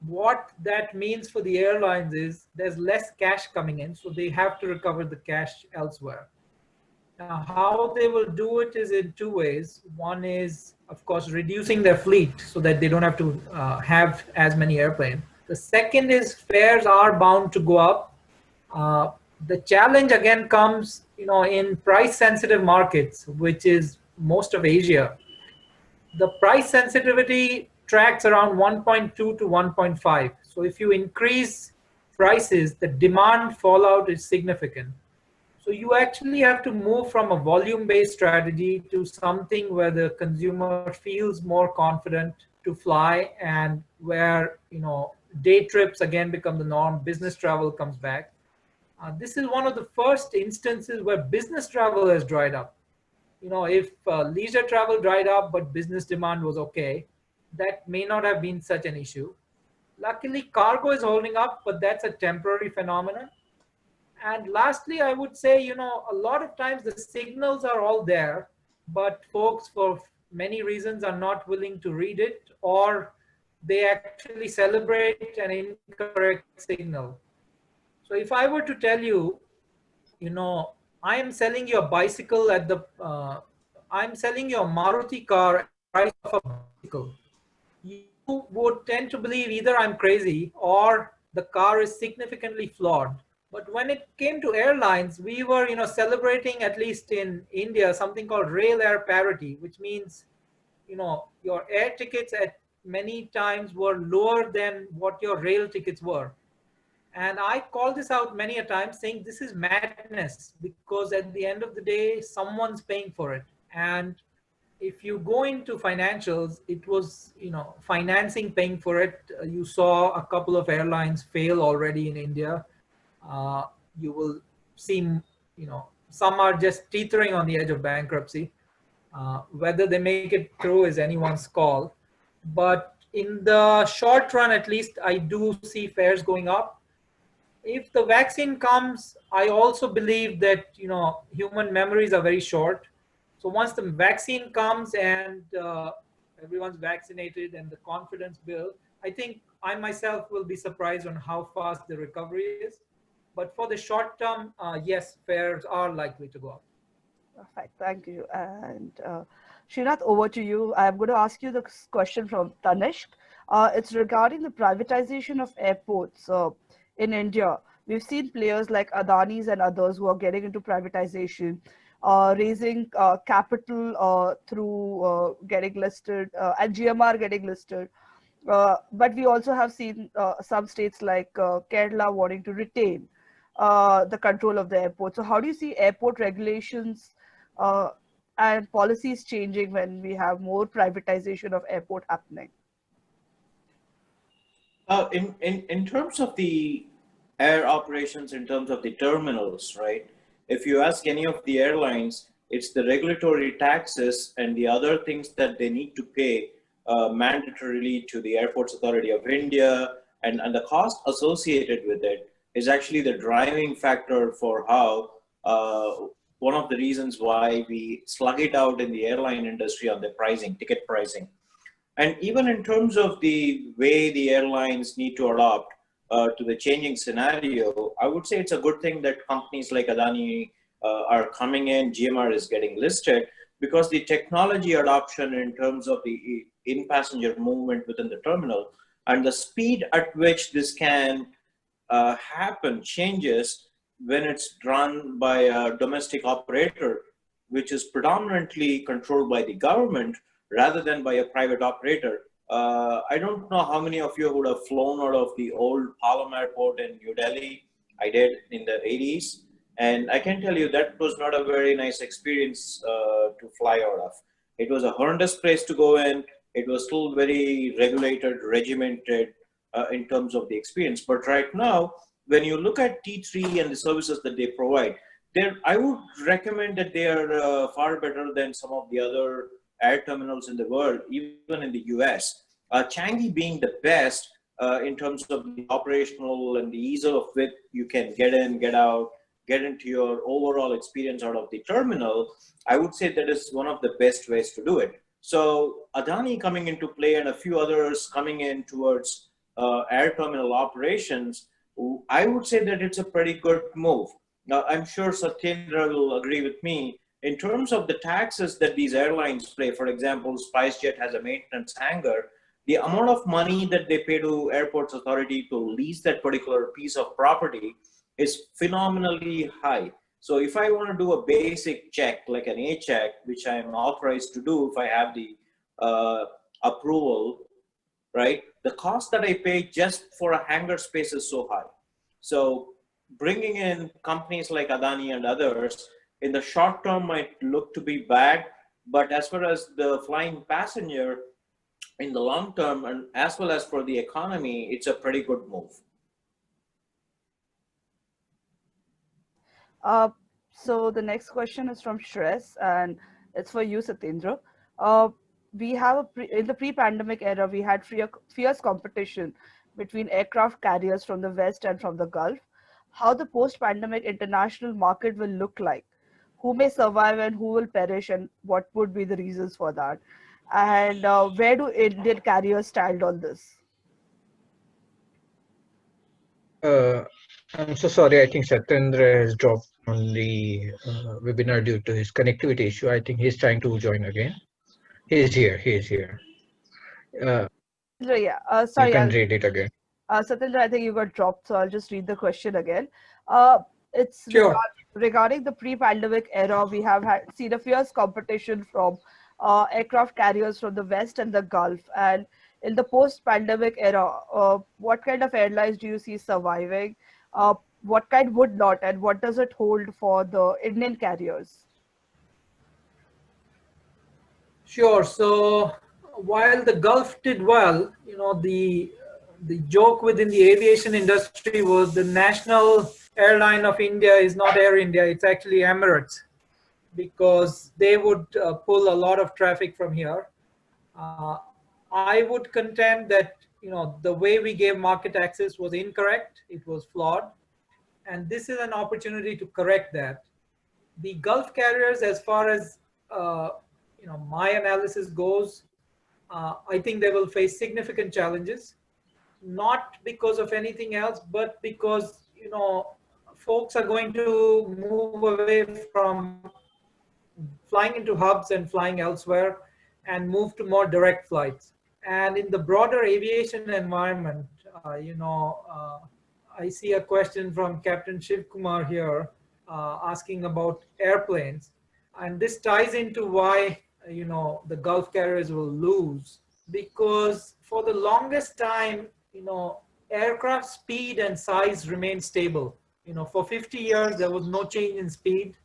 what that means for the airlines is there's less cash coming in, so they have to recover the cash elsewhere. Now, how they will do it is in 2 ways. One is, of course, reducing their fleet so that they don't have to have as many airplanes. The second is fares are bound to go up. The challenge again comes, in price-sensitive markets, which is most of Asia. The price sensitivity tracks around 1.2 to 1.5. So if you increase prices, the demand fallout is significant. So you actually have to move from a volume-based strategy to something where the consumer feels more confident to fly, and where day trips again become the norm, business travel comes back. This is one of the first instances where business travel has dried up. If leisure travel dried up but business demand was okay, that may not have been such an issue. Luckily, cargo is holding up, but that's a temporary phenomenon. And lastly, I would say, a lot of times the signals are all there, but folks, for many reasons, are not willing to read it, or they actually celebrate an incorrect signal. So if I were to tell you, I am selling you a bicycle I'm selling you a Maruti car at the price of a bicycle, you would tend to believe either I'm crazy or the car is significantly flawed. But when it came to airlines, we were, celebrating, at least in India, something called rail air parity, which means, your air tickets at many times were lower than what your rail tickets were. And I called this out many a time saying this is madness, because at the end of the day, someone's paying for it. And if you go into financials, it was, financing paying for it. You saw a couple of airlines fail already in India. You will see, some are just teetering on the edge of bankruptcy. Whether they make it through is anyone's call. But in the short run, at least, I do see fares going up. If the vaccine comes, I also believe that human memories are very short. So once the vaccine comes and everyone's vaccinated and the confidence builds, I think I myself will be surprised on how fast the recovery is. But for the short term, yes, fares are likely to go up. Perfect. Thank you. And Shrinath, over to you. I'm going to ask you the question from Tanishq. It's regarding the privatization of airports in India. We've seen players like Adani's and others who are getting into privatization, raising capital through getting listed, and GMR getting listed. But we also have seen some states like Kerala wanting to retain the control of the airport. So, how do you see airport regulations uh, and policies changing when we have more privatization of airport happening? In terms of the air operations, in terms of the terminals, right? If you ask any of the airlines, it's the regulatory taxes and the other things that they need to pay mandatorily to the Airports Authority of India, and the cost associated with it is actually the driving factor for how one of the reasons why we slug it out in the airline industry on the pricing, ticket pricing. And even in terms of the way the airlines need to adapt to the changing scenario, I would say it's a good thing that companies like Adani are coming in, GMR is getting listed, because the technology adoption in terms of the in-passenger movement within the terminal and the speed at which this can happen changes when it's run by a domestic operator, which is predominantly controlled by the government rather than by a private operator. I don't know how many of you would have flown out of the old Palam Airport in New Delhi. I did in the 80s. And I can tell you that was not a very nice experience to fly out of. It was a horrendous place to go in. It was still very regulated, regimented in terms of the experience. But right now, when you look at T3 and the services that they provide, I would recommend that they are far better than some of the other air terminals in the world, even in the US. Changi being the best in terms of the operational and the ease of which you can get in, get out, get into your overall experience out of the terminal, I would say that is one of the best ways to do it. So Adani coming into play and a few others coming in towards air terminal operations, I would say that it's a pretty good move. Now, I'm sure Satyendra will agree with me. In terms of the taxes that these airlines pay, for example, SpiceJet has a maintenance hangar, the amount of money that they pay to Airports Authority to lease that particular piece of property is phenomenally high. So if I want to do a basic check, like an A check, which I am authorized to do if I have the approval, right? The cost that I pay just for a hangar space is so high. So bringing in companies like Adani and others in the short term might look to be bad, but as far as the flying passenger in the long term and as well as for the economy, it's a pretty good move. Uh, so the next question is from Shrez, and it's for you, Satyendra. Uh, we have in the pre-pandemic era, we had fierce competition between aircraft carriers from the West and from the Gulf. How the post-pandemic international market will look like? Who may survive and who will perish, and what would be the reasons for that? And where do Indian carriers stand on this? Uh, I'm so sorry. I think Satyendra has dropped on the webinar due to his connectivity issue. I think he's trying to join again. He's here. He's here. Uh, Yeah, you sorry, can read it again. Satyendra, I think you got dropped, so I'll just read the question again. Uh, it's Sure. regarding the pre-pandemic era. We have seen a fierce competition from aircraft carriers from the West and the Gulf. And in the post-pandemic era, what kind of airlines do you see surviving? What kind would not, and what does it hold for the Indian carriers? Sure. So while the Gulf did well, the joke within the aviation industry was the national airline of India is not Air India; it's actually Emirates, because they would pull a lot of traffic from here. Uh, I would contend that the way we gave market access was incorrect. It was flawed, and this is an opportunity to correct that. The Gulf carriers, as far as my analysis goes, I think they will face significant challenges, not because of anything else, but because folks are going to move away from flying into hubs and flying elsewhere and move to more direct flights. And in the broader aviation environment, I see a question from Captain Shiv Kumar here asking about airplanes. And this ties into why, the Gulf carriers will lose, because for the longest time, aircraft speed and size remained stable. For 50 years, there was no change in speed.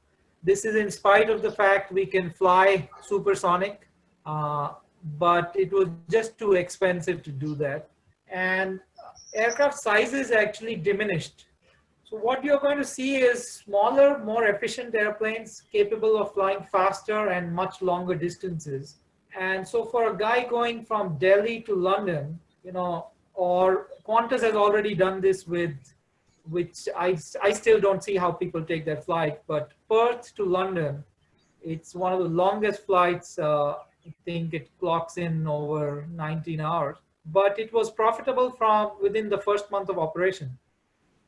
This is in spite of the fact we can fly supersonic, but it was just too expensive to do that. And aircraft sizes actually diminished. So what you're going to see is smaller, more efficient airplanes capable of flying faster and much longer distances. And so for a guy going from Delhi to London, or Qantas has already done this with, which I still don't see how people take that flight, but Perth to London, it's one of the longest flights. I think it clocks in over 19 hours, but it was profitable from within the first month of operation.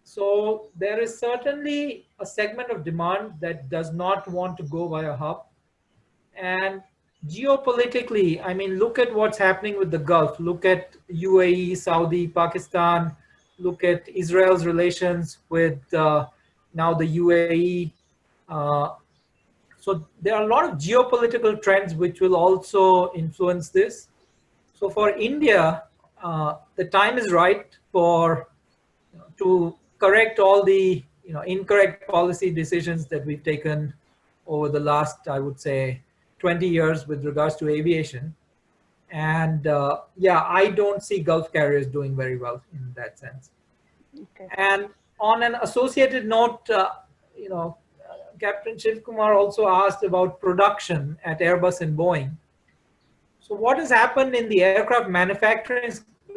So there is certainly a segment of demand that does not want to go via hub. And geopolitically, I mean, look at what's happening with the Gulf. Look at UAE, Saudi, Pakistan. Look at Israel's relations with now the UAE. Uh, so there are a lot of geopolitical trends which will also influence this. So for India, the time is right for to correct all the incorrect policy decisions that we've taken over the last, I would say, 20 years with regards to aviation. And yeah, I don't see Gulf carriers doing very well in that sense. Okay. And on an associated note, Captain Shiv Kumar also asked about production at Airbus and Boeing. So what has happened in the aircraft manufacturing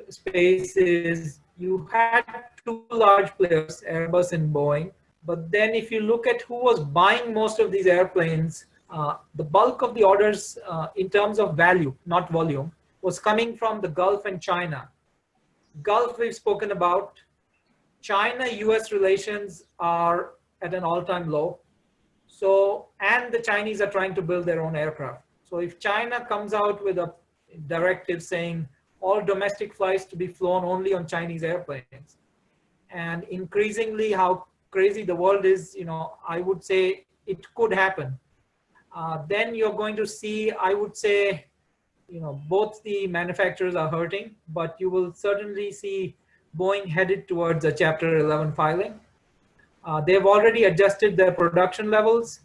space is you had two large players, Airbus and Boeing. But then if you look at who was buying most of these airplanes, the bulk of the orders in terms of value, not volume, was coming from the Gulf and China. Gulf we've spoken about. China-US relations are at an all-time low. So, and the Chinese are trying to build their own aircraft. So if China comes out with a directive saying all domestic flights to be flown only on Chinese airplanes, and increasingly how crazy the world is, I would say it could happen. Then you're going to see, I would say, both the manufacturers are hurting, but you will certainly see Boeing headed towards a Chapter 11 filing. They've already adjusted their production levels.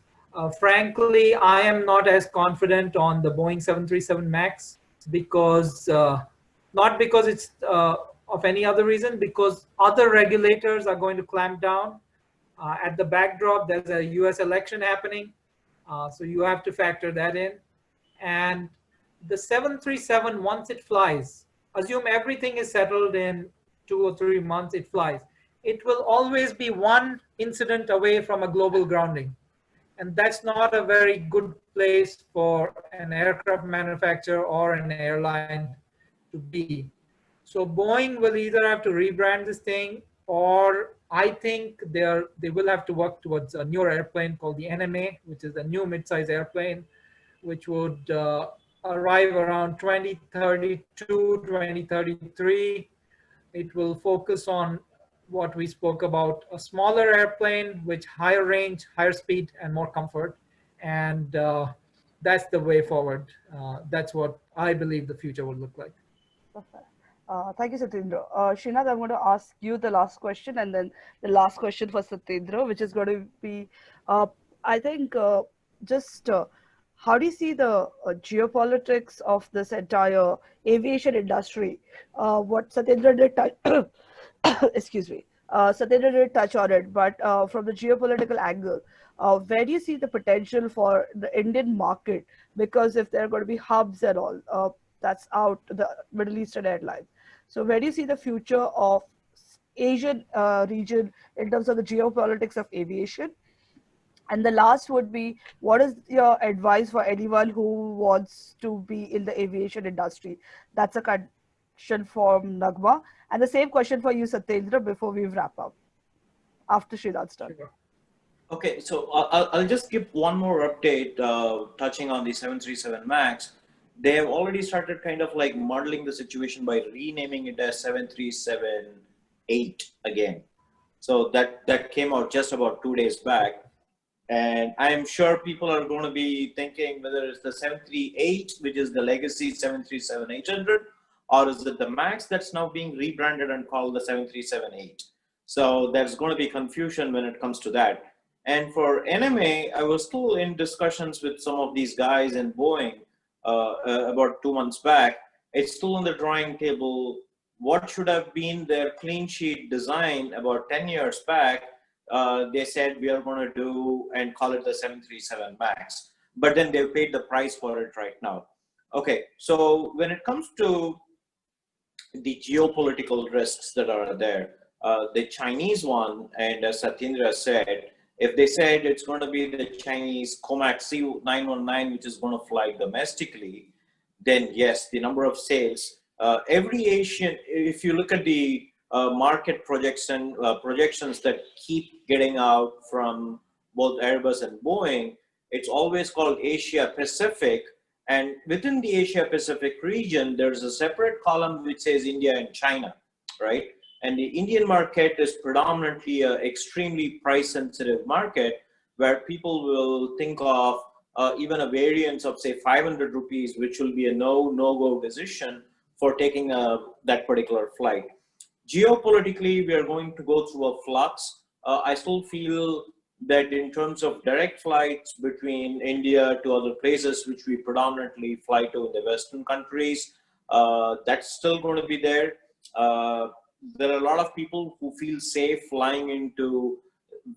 Frankly, I am not as confident on the Boeing 737 MAX because, not because it's of any other reason, because other regulators are going to clamp down. At the backdrop, there's a US election happening, so you have to factor that in. And the 737, once it flies, assume everything is settled in 2 or 3 months, it flies. It will always be one incident away from a global grounding. And that's not a very good place for an aircraft manufacturer or an airline to be. So Boeing will either have to rebrand this thing, or I think they will have to work towards a newer airplane called the NMA, which is a new mid-size airplane, which would arrive around 2032, 2033. It will focus on what we spoke about, a smaller airplane with higher range, higher speed, and more comfort. And that's the way forward. That's what I believe the future will look like. Perfect. Thank you, Satyendra. Shrinath, I'm going to ask you the last question and then the last question for Satyendra, which is going to be, I think, just how do you see the geopolitics of this entire aviation industry? What Satyendra did touch, excuse me, Satyendra did touch on it, but from the geopolitical angle, where do you see the potential for the Indian market? Because if there are going to be hubs and all, that's out the Middle Eastern airlines. So where do you see the future of Asian region in terms of the geopolitics of aviation? And the last would be, what is your advice for anyone who wants to be in the aviation industry? That's a question from Nagma. And the same question for you, Satyendra, before we wrap up, after Srinath's done. Sure. Okay, so I'll just give one more update touching on the 737 MAX. They have already started kind of like modeling the situation by renaming it as 737-8 again. So that came out just about 2 days back. And I'm sure people are going to be thinking whether it's the 738, which is the legacy 737-800, or is it the MAX that's now being rebranded and called the 737-8. So there's going to be confusion when it comes to that. And for NMA, I was still in discussions with some of these guys in Boeing about 2 months back. It's still on the drawing table. What should have been their clean sheet design about 10 years back, they said we are going to do and call it the 737 MAX. But then they've paid the price for it right now. Okay, so when it comes to the geopolitical risks that are there, the Chinese one, and as Satyendra said, if they said it's going to be the Chinese COMAC C919, which is going to fly domestically, then yes, the number of sales, every Asian, if you look at the market projections that keep getting out from both Airbus and Boeing, it's always called Asia Pacific. And within the Asia Pacific region, there's a separate column which says India and China, right? And the Indian market is predominantly an extremely price sensitive market where people will think of even a variance of say 500 rupees, which will be a no-go decision for taking that particular flight. Geopolitically, we are going to go through a flux. I still feel that in terms of direct flights between India to other places, which we predominantly fly to in the Western countries, that's still going to be there. There are a lot of people who feel safe flying into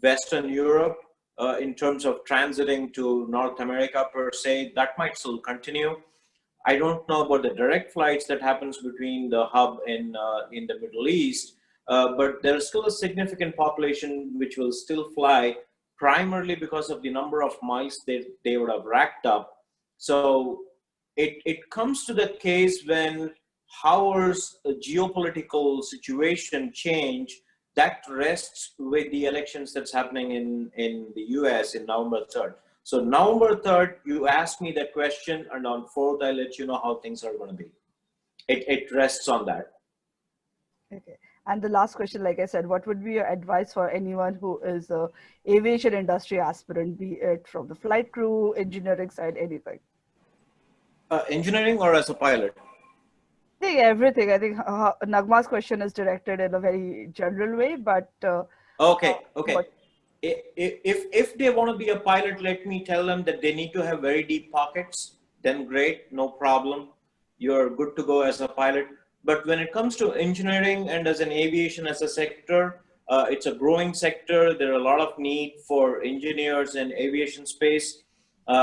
Western Europe in terms of transiting to North America per se. That might still continue. I don't know about the direct flights that happens between the hub in the Middle East, but there's still a significant population which will still fly, primarily because of the number of miles they would have racked up. So it comes to the case when how's the geopolitical situation change, that rests with the elections that's happening in the US in November 3rd. So November 3rd, you asked me that question, and on 4th, I'll let you know how things are going to be. It rests on that. Okay. And the last question, like I said, what would be your advice for anyone who is a aviation industry aspirant, be it from the flight crew, engineering side, anything? Engineering or as a pilot? I think everything. I think Nagma's question is directed in a very general way, but okay. But If they want to be a pilot, let me tell them that they need to have very deep pockets. Then great, no problem. You're good to go as a pilot. But when it comes to engineering and as an aviation as a sector, it's a growing sector. There are a lot of need for engineers in aviation space,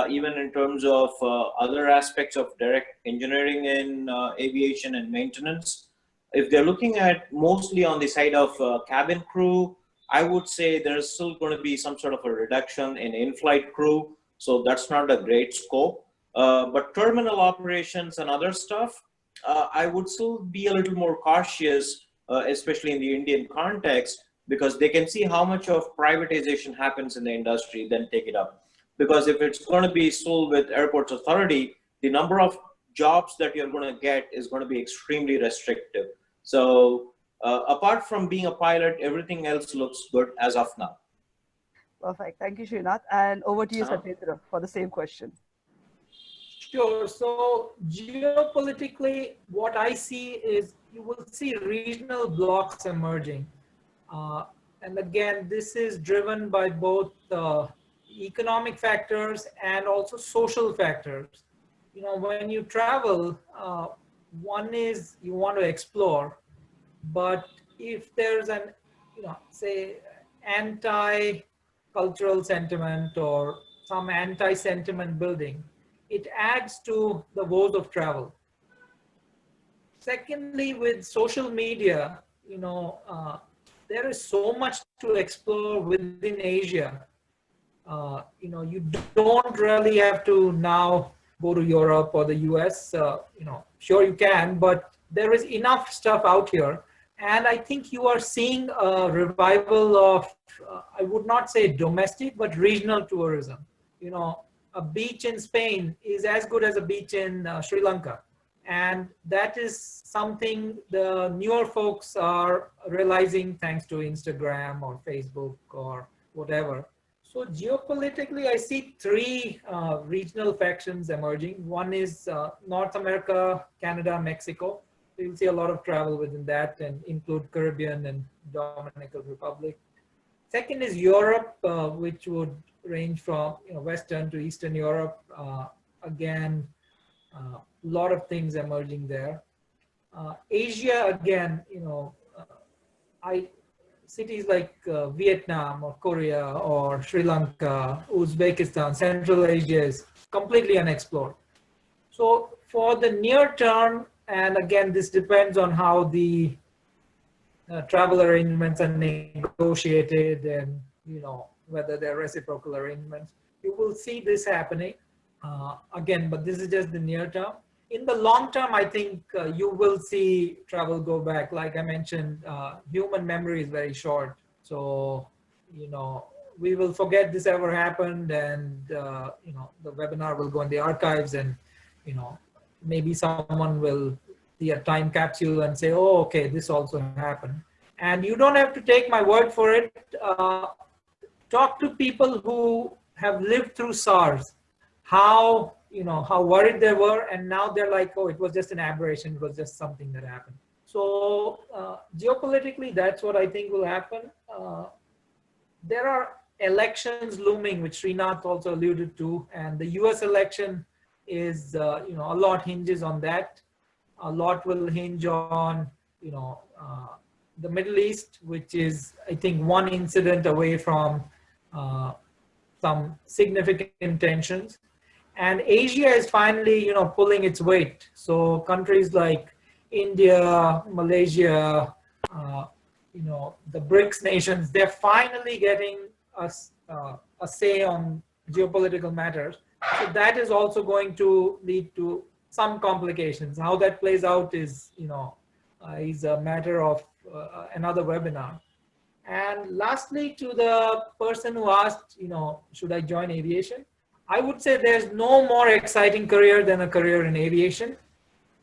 even in terms of other aspects of direct engineering in aviation and maintenance. If they're looking at mostly on the side of cabin crew, I would say there's still going to be some sort of a reduction in in-flight crew, so that's not a great scope. But terminal operations and other stuff, I would still be a little more cautious, especially in the Indian context, because they can see how much of privatization happens in the industry, then take it up. Because if it's going to be sold with Airports Authority, the number of jobs that you're going to get is going to be extremely restrictive. So apart from being a pilot, everything else looks good as of now. Perfect. Thank you, Shrinath. And over to you, Uh-huh. Satyendra, for the same question. Sure. So geopolitically, what I see is you will see regional blocks emerging. And again, this is driven by both economic factors and also social factors. You know, when you travel, one is you want to explore, but if there's an, you know, say anti-cultural sentiment or some anti-sentiment building, it adds to the woes of travel. Secondly, with social media, you know, there is so much to explore within Asia. You know, you don't really have to now go to Europe or the US. You know, sure you can, but there is enough stuff out here. And I think you are seeing a revival of, I would not say domestic, but regional tourism. You know, a beach in Spain is as good as a beach in Sri Lanka. And that is something the newer folks are realizing thanks to Instagram or Facebook or whatever. So geopolitically, I see three regional factions emerging. One is North America, Canada, Mexico. So you'll see a lot of travel within that and include Caribbean and Dominican Republic. Second is Europe, which would range from, you know, Western to Eastern Europe. Again, a lot of things emerging there. Asia, again, you know, cities like Vietnam or Korea or Sri Lanka, Uzbekistan, Central Asia is completely unexplored. So for the near term, and again, this depends on how the travel arrangements are negotiated and, you know, whether they're reciprocal arrangements, you will see this happening. Again, but this is just the near term. In the long term, I think you will see travel go back. Like I mentioned, human memory is very short. So, you know, we will forget this ever happened, and, you know, the webinar will go in the archives, and, you know, maybe someone will see a time capsule and say, oh, okay, this also happened. And you don't have to take my word for it. Talk to people who have lived through SARS. How, you know, how worried they were, and now they're like, oh, it was just an aberration, it was just something that happened. So geopolitically, that's what I think will happen. There are elections looming, which Shrinath also alluded to, and the US election is, you know, a lot hinges on that. A lot will hinge on, you know, the Middle East, which is, I think, one incident away from some significant tensions. And Asia is finally, you know, pulling its weight. So countries like India, Malaysia, you know, the BRICS nations, they're finally getting a say on geopolitical matters. So that is also going to lead to some complications. How that plays out is, you know, is a matter of another webinar. And lastly, to the person who asked, you know, should I join aviation? I would say there's no more exciting career than a career in aviation.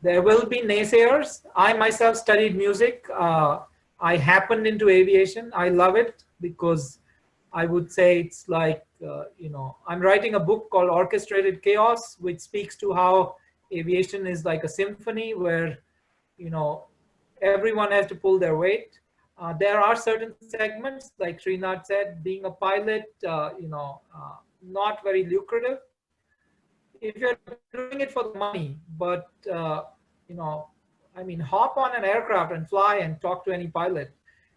There will be naysayers. I myself studied music. I happened into aviation. I love it because I would say it's like, you know, I'm writing a book called Orchestrated Chaos, which speaks to how aviation is like a symphony where, you know, everyone has to pull their weight. There are certain segments, like Shrinath said, being a pilot, you know, not very lucrative. If you're doing it for the money, but, you know, I mean, hop on an aircraft and fly and talk to any pilot.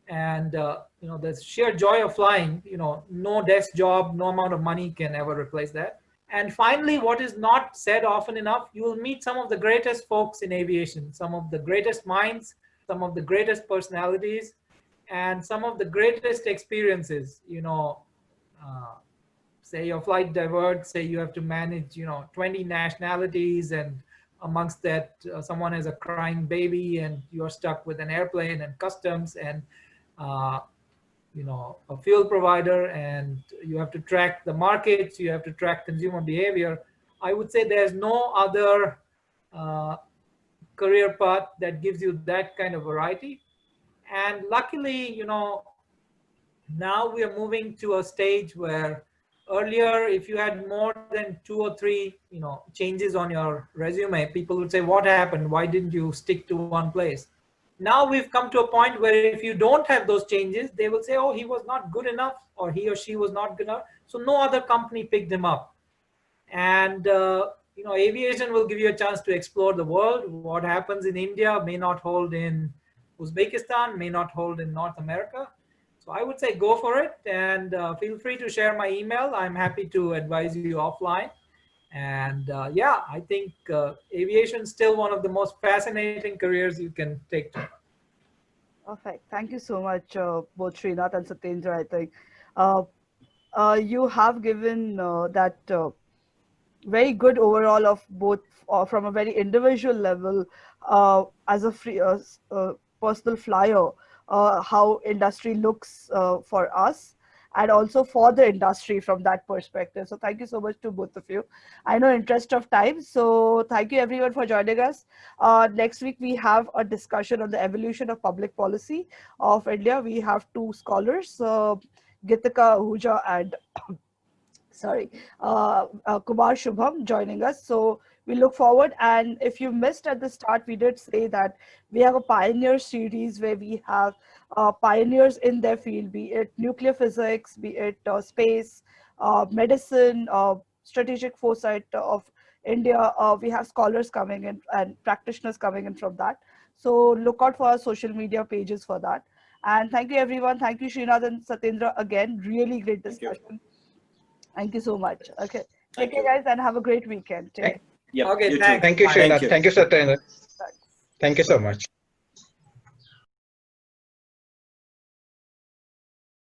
And, you know, the sheer joy of flying, you know, no desk job, no amount of money can ever replace that. And finally, what is not said often enough, you will meet some of the greatest folks in aviation, some of the greatest minds, some of the greatest personalities. And some of the greatest experiences, say your flight diverts, say you have to manage 20 nationalities, and amongst that someone has a crying baby and you're stuck with an airplane and customs and uh, a fuel provider, and you have to track the markets, you have to track consumer behavior. I would say there's no other uh, career path that gives you that kind of variety. And luckily, now we are moving to a stage where earlier, if you had more than 2 or 3 changes on your resume, people would say, what happened, why didn't you stick to one place? Now we've come to a point where if you don't have those changes, they will say, oh, he was not good enough, or he or she was not good enough, so no other company picked him up. And aviation will give you a chance to explore the world. What happens in India may not hold in Uzbekistan, may not hold in North America. So I would say go for it, and feel free to share my email. I'm happy to advise you offline. And yeah, I think aviation is still one of the most fascinating careers you can take to. Perfect. Thank you so much, both Srinath and Satyendra. I think you have given that very good overall of both from a very individual level as a free personal flyer, how industry looks for us, and also for the industry from that perspective. So thank you so much to both of you. I know interest of time, so thank you everyone for joining us. Next week we have a discussion on the evolution of public policy of India. We have 2 scholars, Gitika Ahuja and Kumar Shubham joining us. So we look forward. And if you missed at the start, we did say that we have a pioneer series where we have pioneers in their field, be it nuclear physics, be it space, medicine, strategic foresight of India. We have scholars coming in and practitioners coming in from that. So look out for our social media pages for that. And thank you, everyone. Thank you, Srinath and Satyendra, again. Really great discussion. Thank you so much. Okay. Take Thank care, you. guys, and have a great weekend. Take care. Yep, Okay, you too. thanks. Thank you, Bye. Thank Shrinath. you. Thank you, Satyendra. Bye. Thank you so much.